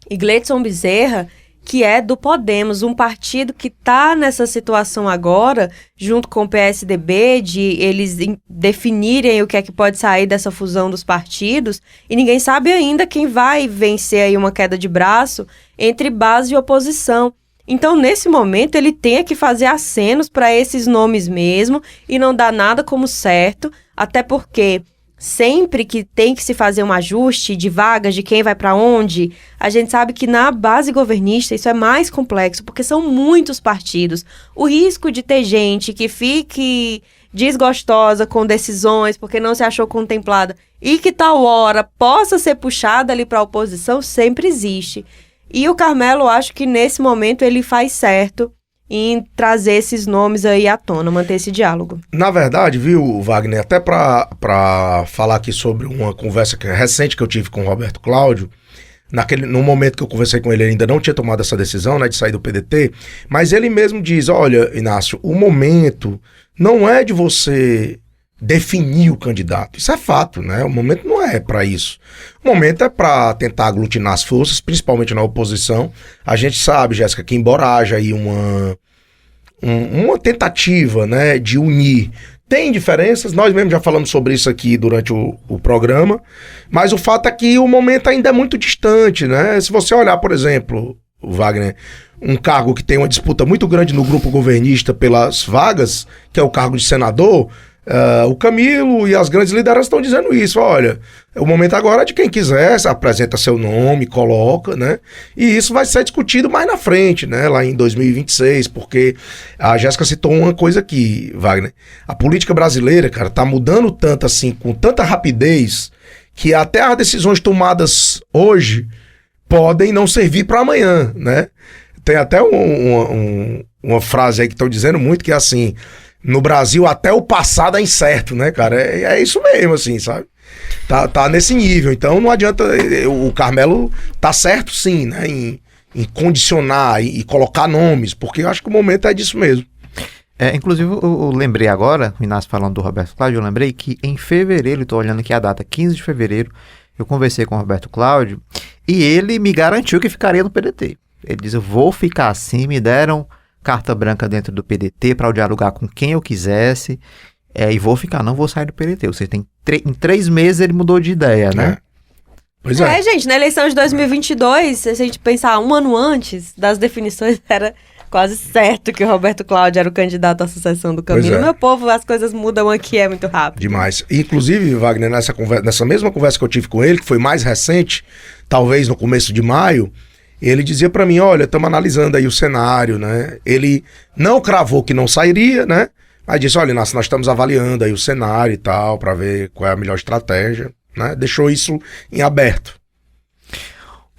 E Gleidson Bezerra, que é do Podemos, um partido que está nessa situação agora, junto com o PSDB, de eles definirem o que é que pode sair dessa fusão dos partidos, e ninguém sabe ainda quem vai vencer aí uma queda de braço entre base e oposição. Então, nesse momento, ele tem que fazer acenos para esses nomes mesmo e não dar nada como certo, até porque sempre que tem que se fazer um ajuste de vagas, de quem vai para onde, a gente sabe que na base governista isso é mais complexo, porque são muitos partidos. O risco de ter gente que fique desgostosa com decisões porque não se achou contemplada e que tal hora possa ser puxada ali para a oposição sempre existe. E o Carmelo, acho que nesse momento ele faz certo em trazer esses nomes aí à tona, manter esse diálogo. Na verdade, viu, Wagner, até para falar aqui sobre uma conversa recente que eu tive com o Roberto Cláudio, no momento que eu conversei com ele, ele ainda não tinha tomado essa decisão, né, de sair do PDT, mas ele mesmo diz, olha, Inácio, o momento não é de você definir o candidato, isso é fato, né, o momento não é para isso, o momento é para tentar aglutinar as forças, principalmente na oposição. A gente sabe, Jéssica, que embora haja aí uma tentativa, né, de unir, tem diferenças, nós mesmos já falamos sobre isso aqui durante o programa, mas o fato é que o momento ainda é muito distante, né? Se você olhar, por exemplo, Wagner, um cargo que tem uma disputa muito grande no grupo governista pelas vagas, que é o cargo de senador, o Camilo e as grandes lideranças estão dizendo isso, olha, o momento agora é de quem quiser, apresenta seu nome, coloca, né, e isso vai ser discutido mais na frente, né, lá em 2026, porque a Jéssica citou uma coisa aqui, Wagner, a política brasileira, cara, tá mudando tanto assim, com tanta rapidez, que até as decisões tomadas hoje podem não servir para amanhã, né, tem até uma frase aí que estão dizendo muito, que é assim, no Brasil, até o passado é incerto, né, cara? É isso mesmo, assim, sabe? Tá nesse nível. Então, não adianta... O Carmelo tá certo, sim, né? Em condicionar e colocar nomes, porque eu acho que o momento é disso mesmo. Inclusive, eu lembrei agora, o Inácio falando do Roberto Cláudio, eu lembrei que em fevereiro, estou olhando aqui a data, 15 de fevereiro, eu conversei com o Roberto Cláudio e ele me garantiu que ficaria no PDT. Ele diz, eu vou ficar assim, me deram carta branca dentro do PDT para eu dialogar com quem eu quisesse, e vou ficar, não vou sair do PDT. Ou seja, em 3 meses ele mudou de ideia, né? Pois é. Gente, na eleição de 2022, se a gente pensar um ano antes das definições, era quase certo que o Roberto Cláudio era o candidato à sucessão do Camilo. Meu povo, as coisas mudam aqui, é muito rápido. Demais. Inclusive, Wagner, nessa mesma conversa que eu tive com ele, que foi mais recente, talvez no começo de maio, ele dizia pra mim, olha, estamos analisando aí o cenário, né? Ele não cravou que não sairia, né? Mas disse, olha, nós estamos avaliando aí o cenário e tal, pra ver qual é a melhor estratégia, né? Deixou isso em aberto.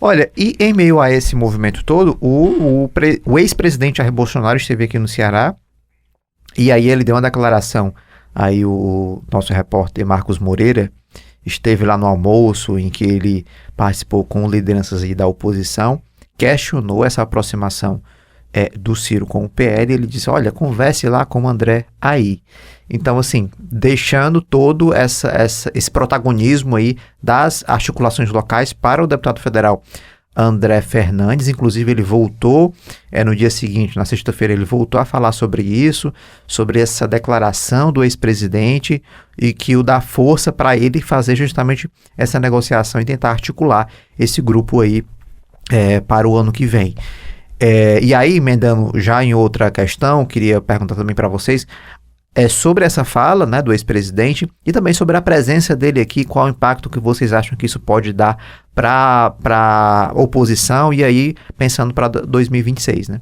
Olha, e em meio a esse movimento todo, o ex-presidente Jair Bolsonaro esteve aqui no Ceará, e aí ele deu uma declaração, aí o nosso repórter Marcos Moreira esteve lá no almoço em que ele participou com lideranças aí da oposição, questionou essa aproximação do Ciro com o PL, ele disse, olha, converse lá com o André aí. Então, assim, deixando todo esse protagonismo aí das articulações locais para o deputado federal André Fernandes. Inclusive ele voltou, no dia seguinte, na sexta-feira, ele voltou a falar sobre isso, sobre essa declaração do ex-presidente e que o dá força para ele fazer justamente essa negociação e tentar articular esse grupo aí para o ano que vem. E aí, emendando já em outra questão, queria perguntar também para vocês sobre essa fala, né, do ex-presidente e também sobre a presença dele aqui, qual o impacto que vocês acham que isso pode dar para a oposição e aí pensando para 2026, né?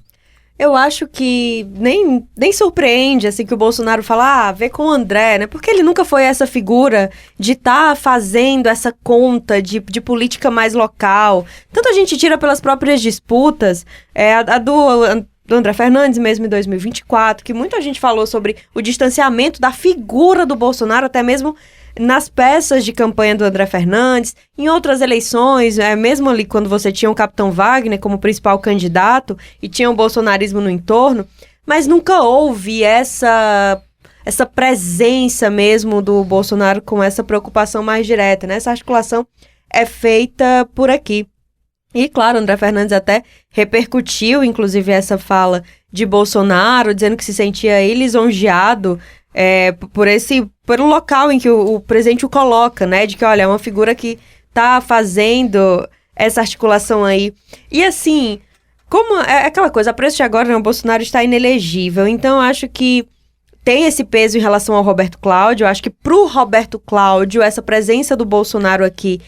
Eu acho que nem surpreende, assim, que o Bolsonaro fala, vê com o André, né? Porque ele nunca foi essa figura de estar fazendo essa conta de política mais local. Tanto a gente tira pelas próprias disputas, a do André Fernandes mesmo em 2024, que muita gente falou sobre o distanciamento da figura do Bolsonaro, até mesmo nas peças de campanha do André Fernandes, em outras eleições, mesmo ali quando você tinha o Capitão Wagner como principal candidato e tinha o bolsonarismo no entorno, mas nunca houve essa presença mesmo do Bolsonaro com essa preocupação mais direta, né? Essa articulação é feita por aqui. E, claro, André Fernandes até repercutiu, inclusive, essa fala de Bolsonaro, dizendo que se sentia aí lisonjeado pelo local em que o presidente o coloca, né? De que, olha, é uma figura que tá fazendo essa articulação aí. E, assim, como é aquela coisa, a preço de agora, né, o Bolsonaro está inelegível. Então, eu acho que tem esse peso em relação ao Roberto Cláudio. Eu acho que pro Roberto Cláudio, essa presença do Bolsonaro aqui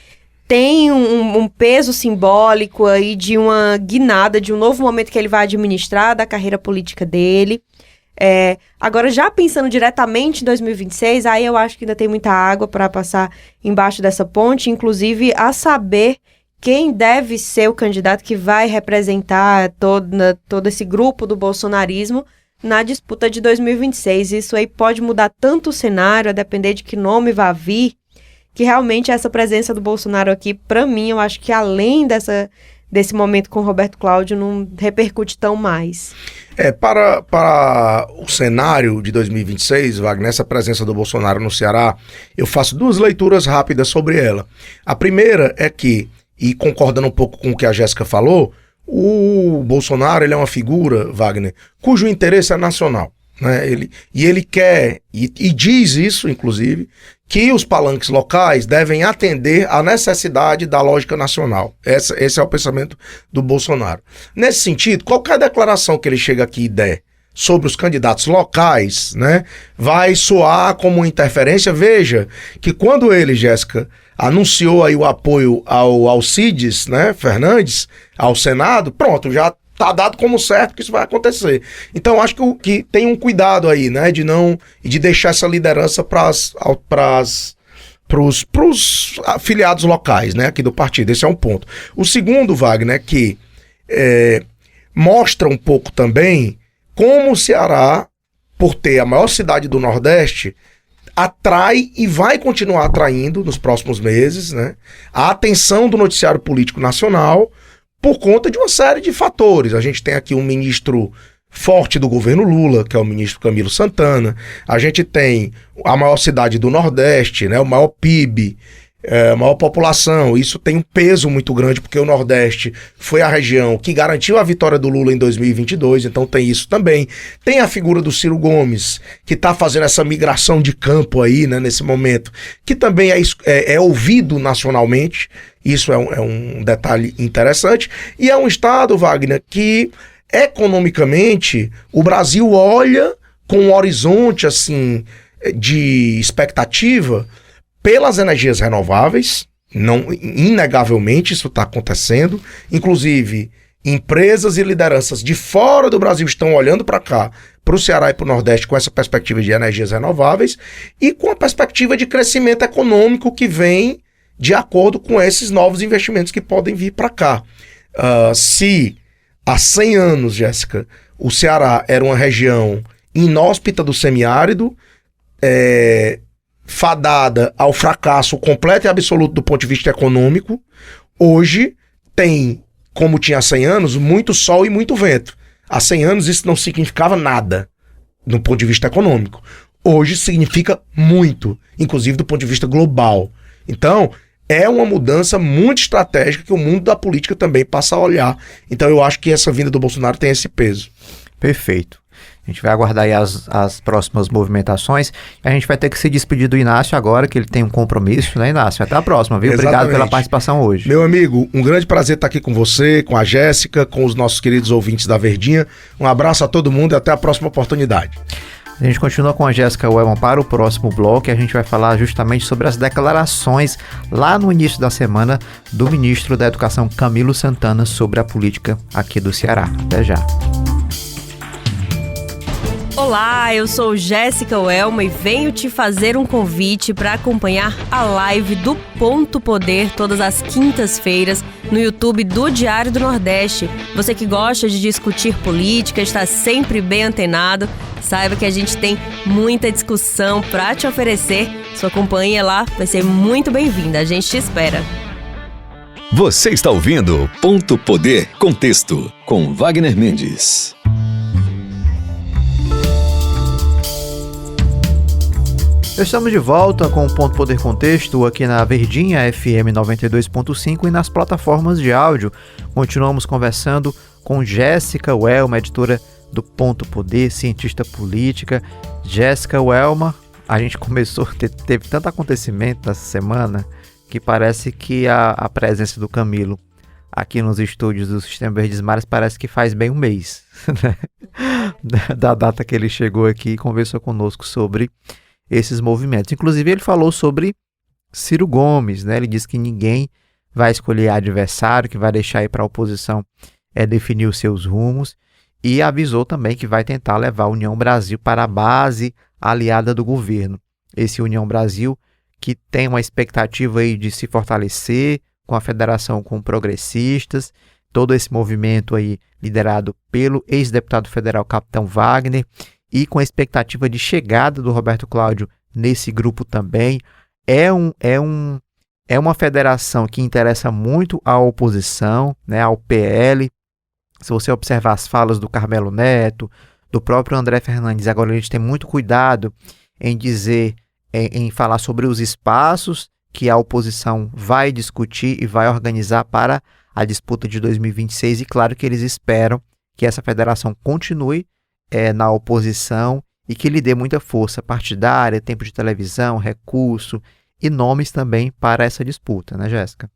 tem um peso simbólico aí de uma guinada, de um novo momento que ele vai administrar da carreira política dele. Agora, já pensando diretamente em 2026, aí eu acho que ainda tem muita água para passar embaixo dessa ponte, inclusive a saber quem deve ser o candidato que vai representar todo esse grupo do bolsonarismo na disputa de 2026. Isso aí pode mudar tanto o cenário, a depender de que nome vai vir, que realmente essa presença do Bolsonaro aqui, para mim, eu acho que além desse momento com o Roberto Cláudio, não repercute tão mais. Para o cenário de 2026, Wagner, essa presença do Bolsonaro no Ceará, eu faço duas leituras rápidas sobre ela. A primeira é que, e concordando um pouco com o que a Jéssica falou, o Bolsonaro ele é uma figura, Wagner, cujo interesse é nacional. Né? Ele quer, e diz isso, inclusive, que os palanques locais devem atender à necessidade da lógica nacional. Esse é o pensamento do Bolsonaro. Nesse sentido, qualquer declaração que ele chega aqui e der sobre os candidatos locais, né, vai soar como interferência. Veja que quando ele, Jéssica, anunciou aí o apoio ao Alcides, né, Fernandes, ao Senado, pronto, já tá dado como certo que isso vai acontecer. Então, acho que tem um cuidado aí, né, de deixar essa liderança para os afiliados locais, né, aqui do partido. Esse é um ponto. O segundo, Wagner, é que mostra um pouco também como o Ceará, por ter a maior cidade do Nordeste, atrai e vai continuar atraindo nos próximos meses, né, a atenção do noticiário político nacional, por conta de uma série de fatores. A gente tem aqui um ministro forte do governo Lula, que é o ministro Camilo Santana. A gente tem a maior cidade do Nordeste, né, o maior PIB, a maior população. Isso tem um peso muito grande, porque o Nordeste foi a região que garantiu a vitória do Lula em 2022, então tem isso também. Tem a figura do Ciro Gomes, que está fazendo essa migração de campo aí, né, nesse momento, que também é ouvido nacionalmente. Isso é um detalhe interessante. E é um estado, Wagner, que economicamente o Brasil olha com um horizonte assim, de expectativa pelas energias renováveis. Não, inegavelmente isso está acontecendo. Inclusive, empresas e lideranças de fora do Brasil estão olhando para cá, para o Ceará e para o Nordeste, com essa perspectiva de energias renováveis e com a perspectiva de crescimento econômico que vem de acordo com esses novos investimentos que podem vir para cá. Se há 100 anos, Jéssica, o Ceará era uma região inóspita do semiárido, fadada ao fracasso completo e absoluto do ponto de vista econômico, hoje tem, como tinha há 100 anos, muito sol e muito vento. Há 100 anos isso não significava nada do ponto de vista econômico. Hoje significa muito, inclusive do ponto de vista global. Então, é uma mudança muito estratégica que o mundo da política também passa a olhar. Então, eu acho que essa vinda do Bolsonaro tem esse peso. Perfeito. A gente vai aguardar aí as próximas movimentações. A gente vai ter que se despedir do Inácio agora, que ele tem um compromisso, né, Inácio? Até a próxima, viu? Exatamente. Obrigado pela participação hoje. Meu amigo, um grande prazer estar aqui com você, com a Jéssica, com os nossos queridos ouvintes da Verdinha. Um abraço a todo mundo e até a próxima oportunidade. A gente continua com a Jéssica Wellman para o próximo bloco, e a gente vai falar justamente sobre as declarações lá no início da semana do ministro da Educação, Camilo Santana, sobre a política aqui do Ceará. Até já. Olá, eu sou Jéssica Welma e venho te fazer um convite para acompanhar a live do Ponto Poder todas as quintas-feiras no YouTube do Diário do Nordeste. Você que gosta de discutir política, está sempre bem antenado, saiba que a gente tem muita discussão para te oferecer. Sua companhia lá vai ser muito bem-vinda, a gente te espera. Você está ouvindo Ponto Poder Contexto com Wagner Mendes. Estamos de volta com o Ponto Poder Contexto aqui na Verdinha FM 92.5 e nas plataformas de áudio. Continuamos conversando com Jéssica Welma, editora do Ponto Poder, cientista política. Jéssica Welma, a gente teve tanto acontecimento nessa semana que parece que a presença do Camilo aqui nos estúdios do Sistema Verdes Mares parece que faz bem um mês, né? Da data que ele chegou aqui e conversou conosco sobre esses movimentos. Inclusive ele falou sobre Ciro Gomes, né? Ele disse que ninguém vai escolher adversário, que vai deixar aí para a oposição definir os seus rumos, e avisou também que vai tentar levar a União Brasil para a base aliada do governo. Esse União Brasil que tem uma expectativa aí de se fortalecer com a federação com progressistas, todo esse movimento aí liderado pelo ex-deputado federal Capitão Wagner, e com a expectativa de chegada do Roberto Cláudio nesse grupo também. É uma federação que interessa muito à oposição, né, ao PL. Se você observar as falas do Carmelo Neto, do próprio André Fernandes, agora a gente tem muito cuidado em dizer, em falar sobre os espaços que a oposição vai discutir e vai organizar para a disputa de 2026, e claro que eles esperam que essa federação continue na oposição e que lhe dê muita força partidária, tempo de televisão, recurso e nomes também para essa disputa, né, Jéssica?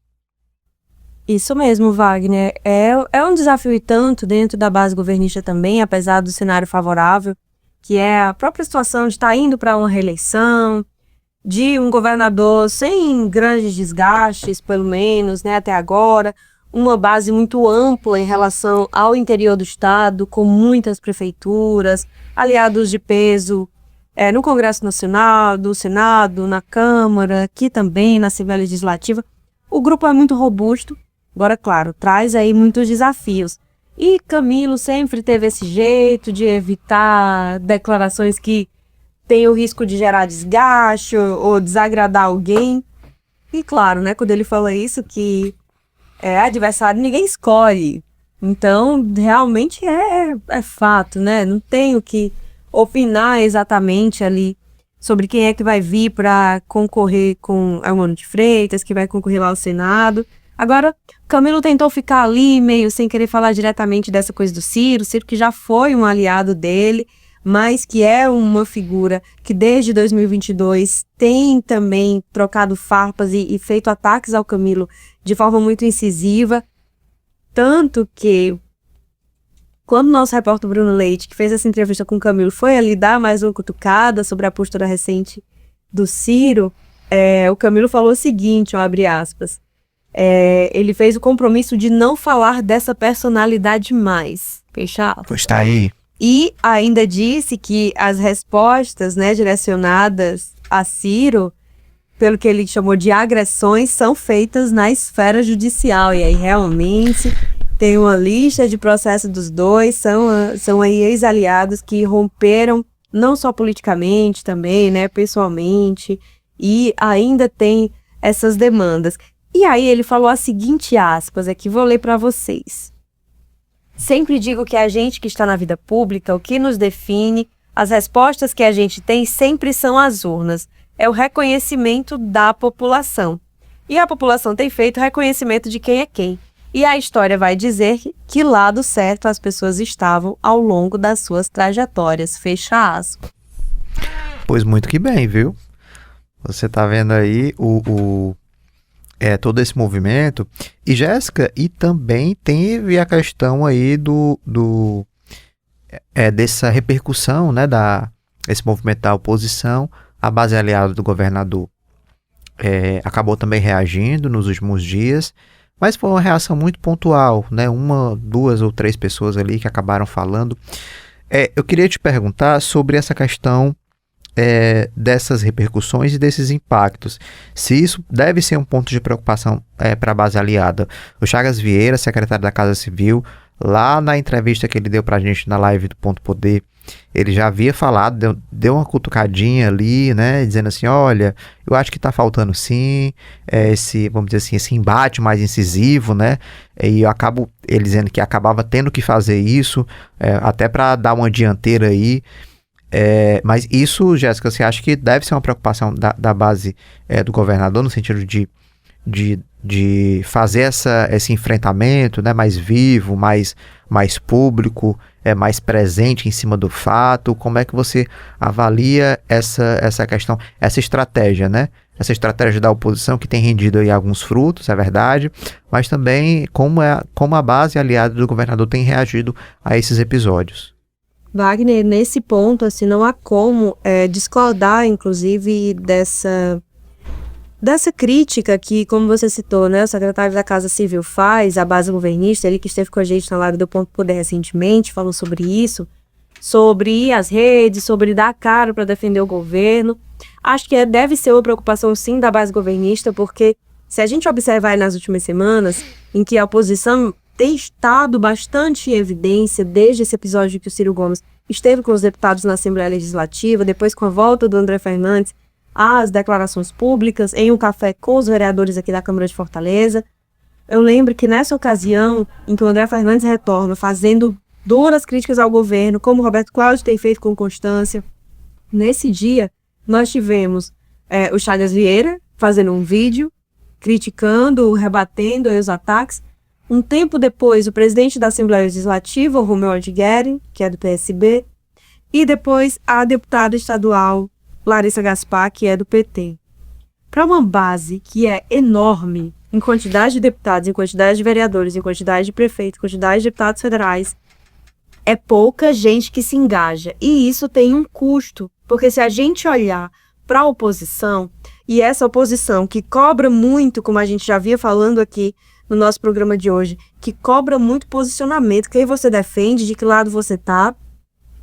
Isso mesmo, Wagner. É um desafio e tanto dentro da base governista também, apesar do cenário favorável, que é a própria situação de estar indo para uma reeleição, de um governador sem grandes desgastes, pelo menos, né, até agora, uma base muito ampla em relação ao interior do estado, com muitas prefeituras, aliados de peso no Congresso Nacional, no Senado, na Câmara, aqui também na Assembleia Legislativa. O grupo é muito robusto, agora, claro, traz aí muitos desafios. E Camilo sempre teve esse jeito de evitar declarações que têm o risco de gerar desgaste ou desagradar alguém. E claro, né, quando ele fala isso, que adversário ninguém escolhe. Então, realmente é fato, né? Não tenho que opinar exatamente ali sobre quem é que vai vir para concorrer com Elmano de Freitas, que vai concorrer lá ao Senado. Agora, Camilo tentou ficar ali meio sem querer falar diretamente dessa coisa do Ciro que já foi um aliado dele, mas que é uma figura que desde 2022 tem também trocado farpas e feito ataques ao Camilo de forma muito incisiva, tanto que quando o nosso repórter Bruno Leite, que fez essa entrevista com o Camilo, foi ali dar mais uma cutucada sobre a postura recente do Ciro, o Camilo falou o seguinte, abre aspas, ele fez o compromisso de não falar dessa personalidade mais, fecha aspas. Pois tá aí. E ainda disse que as respostas, né, direcionadas a Ciro, pelo que ele chamou de agressões, são feitas na esfera judicial. E aí realmente tem uma lista de processos dos dois, são aí ex-aliados que romperam não só politicamente também, né, pessoalmente, e ainda tem essas demandas. E aí ele falou a seguinte aspas, aqui vou ler para vocês. Sempre digo que a gente que está na vida pública, o que nos define, as respostas que a gente tem sempre são as urnas. É o reconhecimento da população. E a população tem feito reconhecimento de quem é quem. E a história vai dizer que lado certo as pessoas estavam ao longo das suas trajetórias. Fecha aspas. Pois muito que bem, viu? Você tá vendo aí todo esse movimento. E Jéssica, e também teve a questão aí dessa repercussão, né, esse movimento da oposição. A base aliada do governador acabou também reagindo nos últimos dias, mas foi uma reação muito pontual, né? 1, 2 ou 3 pessoas ali que acabaram falando. Eu queria te perguntar sobre essa questão dessas repercussões e desses impactos. Se isso deve ser um ponto de preocupação para a base aliada. O Chagas Vieira, secretário da Casa Civil, lá na entrevista que ele deu para a gente na live do Ponto Poder, ele já havia falado, deu uma cutucadinha ali, né, dizendo assim, olha, eu acho que está faltando sim, vamos dizer assim, esse embate mais incisivo, né, e ele dizendo que acabava tendo que fazer isso, até para dar uma dianteira aí. Mas isso, Jéssica, você acha que deve ser uma preocupação da base do governador, no sentido de fazer esse enfrentamento, né, mais vivo, mais público, mais presente em cima do fato? Como é que você avalia essa questão, essa estratégia, né? Essa estratégia da oposição que tem rendido aí alguns frutos, é verdade, mas também como a base aliada do governador tem reagido a esses episódios. Wagner, nesse ponto, assim, não há como discordar, inclusive, dessa crítica que, como você citou, né, o secretário da Casa Civil faz, a base governista, ele que esteve com a gente na live do Ponto Poder recentemente, falou sobre isso, sobre as redes, sobre dar cara para defender o governo. Acho que deve ser uma preocupação, sim, da base governista, porque se a gente observar aí nas últimas semanas, em que a oposição tem estado bastante em evidência desde esse episódio que o Ciro Gomes esteve com os deputados na Assembleia Legislativa, depois com a volta do André Fernandes às declarações públicas, em um café com os vereadores aqui da Câmara de Fortaleza. Eu lembro que nessa ocasião em que o André Fernandes retorna fazendo duras críticas ao governo, como o Roberto Cláudio tem feito com constância, nesse dia nós tivemos o Chagas Vieira fazendo um vídeo, criticando, rebatendo os ataques. Um tempo depois, o presidente da Assembleia Legislativa, o Romeu Aldigueri, que é do PSB, e depois a deputada estadual Larissa Gaspar, que é do PT. Para uma base que é enorme, em quantidade de deputados, em quantidade de vereadores, em quantidade de prefeitos, em quantidade de deputados federais, é pouca gente que se engaja. E isso tem um custo, porque se a gente olhar para a oposição, e essa oposição que cobra muito, como a gente já vinha falando aqui no nosso programa de hoje, que cobra muito posicionamento, quem você defende, de que lado você está,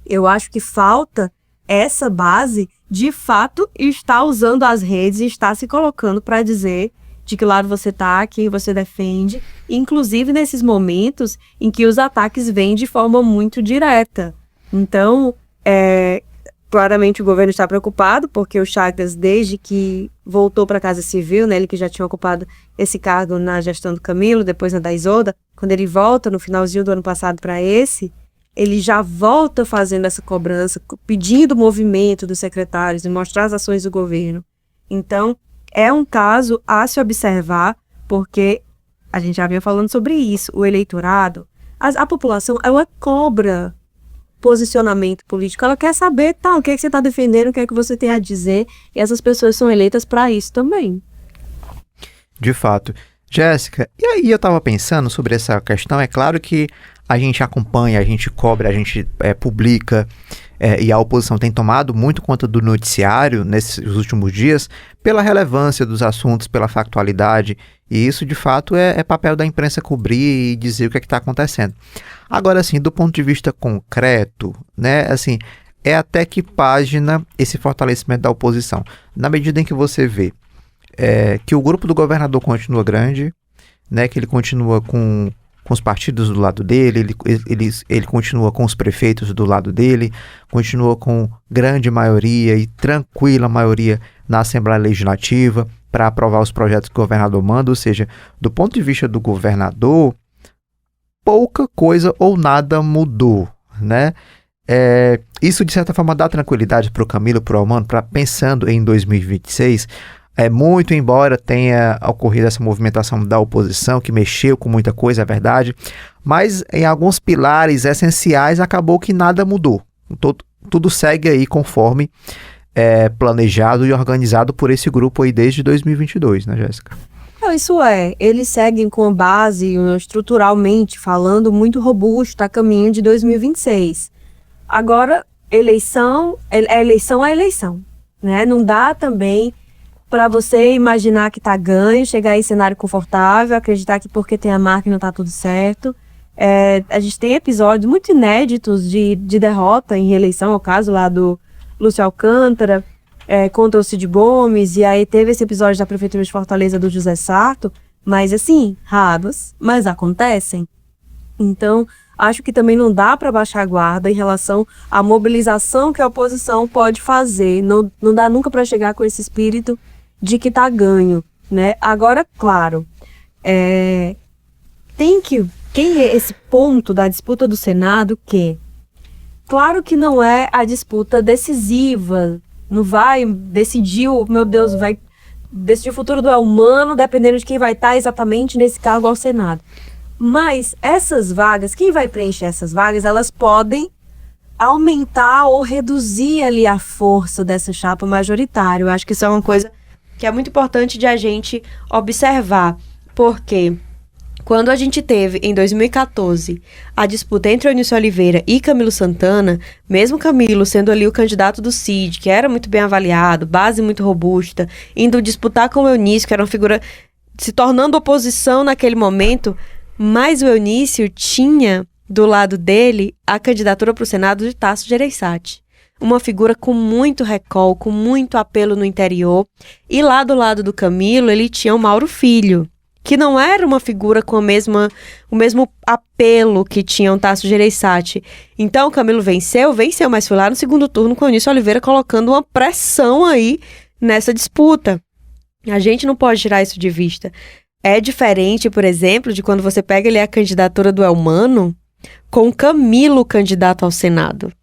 eu acho que falta essa base, de fato, está usando as redes e está se colocando para dizer de que lado você está, quem você defende, inclusive nesses momentos em que os ataques vêm de forma muito direta. Então, claramente o governo está preocupado, porque o Chagas, desde que voltou para a Casa Civil, né, ele que já tinha ocupado esse cargo na gestão do Camilo, depois na da Isolda, quando ele volta no finalzinho do ano passado para ele já volta fazendo essa cobrança, pedindo o movimento dos secretários e mostrar as ações do governo. Então, é um caso a se observar, porque a gente já vinha falando sobre isso, o eleitorado, a população, ela cobra posicionamento político, ela quer saber, o que é que você está defendendo, o que é que você tem a dizer, e essas pessoas são eleitas para isso também. De fato. Jéssica, e aí eu estava pensando sobre essa questão, é claro que a gente acompanha, a gente cobre, a gente publica, e a oposição tem tomado muito conta do noticiário nesses últimos dias, pela relevância dos assuntos, pela factualidade, e isso de fato é papel da imprensa cobrir e dizer o que é que está acontecendo. Agora, assim, do ponto de vista concreto, né, assim, é até que página esse fortalecimento da oposição? Na medida em que você vê que o grupo do governador continua grande, né, que ele continua com os partidos do lado dele, ele continua com os prefeitos do lado dele, continua com grande maioria e tranquila maioria na Assembleia Legislativa para aprovar os projetos que o governador manda, ou seja, do ponto de vista do governador, pouca coisa ou nada mudou, né? Isso de certa forma dá tranquilidade para o Camilo, para o Almano, pensando em 2026, muito embora tenha ocorrido essa movimentação da oposição, que mexeu com muita coisa, é verdade, mas em alguns pilares essenciais acabou que nada mudou. Tudo segue aí conforme planejado e organizado por esse grupo aí desde 2022, né, Jéssica? Isso eles seguem com a base, estruturalmente falando, muito robusta a caminho de 2026. Agora, eleição é eleição, né? Não dá também para você imaginar que tá ganho, chegar em cenário confortável, acreditar que porque tem a marca não tá tudo certo. A gente tem episódios muito inéditos de derrota em reeleição, é o caso lá do Lúcio Alcântara, contra o Cid Gomes, e aí teve esse episódio da Prefeitura de Fortaleza do José Sarto, mas assim, raros, mas acontecem. Então, acho que também não dá para baixar a guarda em relação à mobilização que a oposição pode fazer. Não dá nunca para chegar com esse espírito de que tá ganho, né? Agora, claro, tem esse ponto da disputa do Senado que, claro que não é a disputa decisiva, não vai decidir, meu Deus, vai decidir o futuro do humano dependendo de quem vai estar exatamente nesse cargo ao Senado. Mas essas vagas, quem vai preencher essas vagas, elas podem aumentar ou reduzir ali a força dessa chapa majoritária. Eu acho que isso é uma coisa que é muito importante de a gente observar, porque quando a gente teve, em 2014, a disputa entre Eunício Oliveira e Camilo Santana, mesmo Camilo sendo ali o candidato do Cid, que era muito bem avaliado, base muito robusta, indo disputar com o Eunício, que era uma figura se tornando oposição naquele momento, mas o Eunício tinha do lado dele a candidatura para o Senado de Tasso Gereissati. Uma figura com muito recall, com muito apelo no interior. E lá do lado do Camilo, ele tinha o Mauro Filho, que não era uma figura com o mesmo apelo que tinha o Tasso Gereissati. Então o Camilo venceu, mas foi lá no segundo turno com o Eunício Oliveira colocando uma pressão aí nessa disputa. A gente não pode tirar isso de vista. É diferente, por exemplo, de quando você pega ali a candidatura do Elmano com Camilo candidato ao Senado,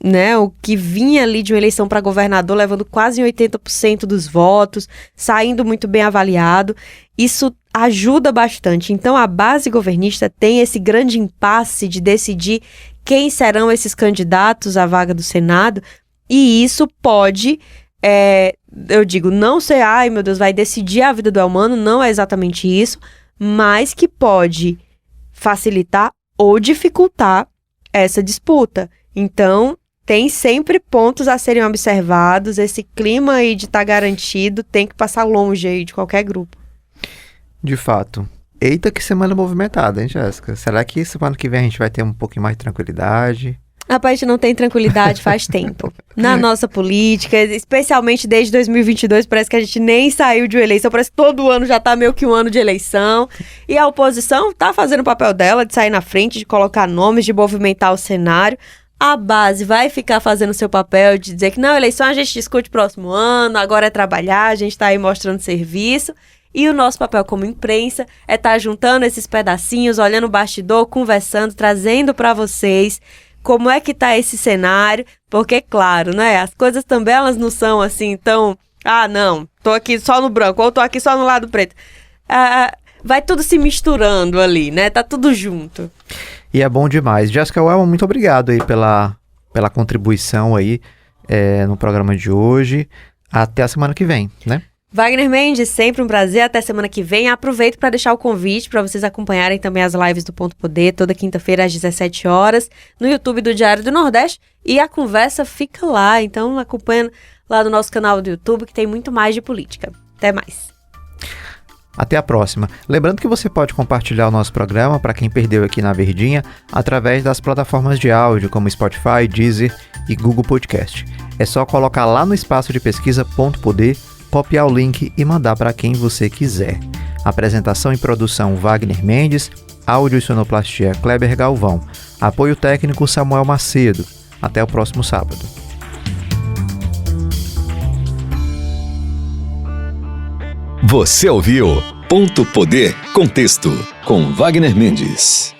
né? O que vinha ali de uma eleição para governador levando quase 80% dos votos, saindo muito bem avaliado. Isso ajuda bastante. Então a base governista tem esse grande impasse de decidir quem serão esses candidatos à vaga do Senado, e isso pode... eu digo, não sei, ai meu Deus, vai decidir a vida do Elmano, não é exatamente isso, mas que pode facilitar ou dificultar essa disputa. Então, tem sempre pontos a serem observados, esse clima aí de estar garantido tem que passar longe aí de qualquer grupo. De fato. Eita, que semana movimentada, hein, Jéssica? Será que semana que vem a gente vai ter um pouquinho mais de tranquilidade? Rapaz, a gente não tem tranquilidade faz tempo. Na nossa política, especialmente desde 2022, parece que a gente nem saiu de uma eleição, parece que todo ano já tá meio que um ano de eleição. E a oposição tá fazendo o papel dela de sair na frente, de colocar nomes, de movimentar o cenário. A base vai ficar fazendo seu papel de dizer que não, eleição a gente discute próximo ano, agora é trabalhar, a gente tá aí mostrando serviço. E o nosso papel como imprensa é estar juntando esses pedacinhos, olhando o bastidor, conversando, trazendo para vocês como é que tá esse cenário, porque, claro, né, as coisas também, elas não são assim tão, não, tô aqui só no branco, ou tô aqui só no lado preto. Vai tudo se misturando ali, né, tá tudo junto. E é bom demais. Jéssica Welman, muito obrigado aí pela contribuição aí no programa de hoje. Até a semana que vem, né? Wagner Mendes, sempre um prazer, até semana que vem. Aproveito para deixar o convite para vocês acompanharem também as lives do Ponto Poder, toda quinta-feira às 17 horas, no YouTube do Diário do Nordeste, e a conversa fica lá, então acompanha lá no nosso canal do YouTube, que tem muito mais de política. Até mais. Até a próxima. Lembrando que você pode compartilhar o nosso programa para quem perdeu aqui na Verdinha, através das plataformas de áudio como Spotify, Deezer e Google Podcast. É só colocar lá no espaço de pesquisa Ponto Poder, copiar o link e mandar para quem você quiser. Apresentação e produção Wagner Mendes, áudio e sonoplastia Kleber Galvão, apoio técnico Samuel Macedo. Até o próximo sábado. Você ouviu Ponto Poder Contexto com Wagner Mendes.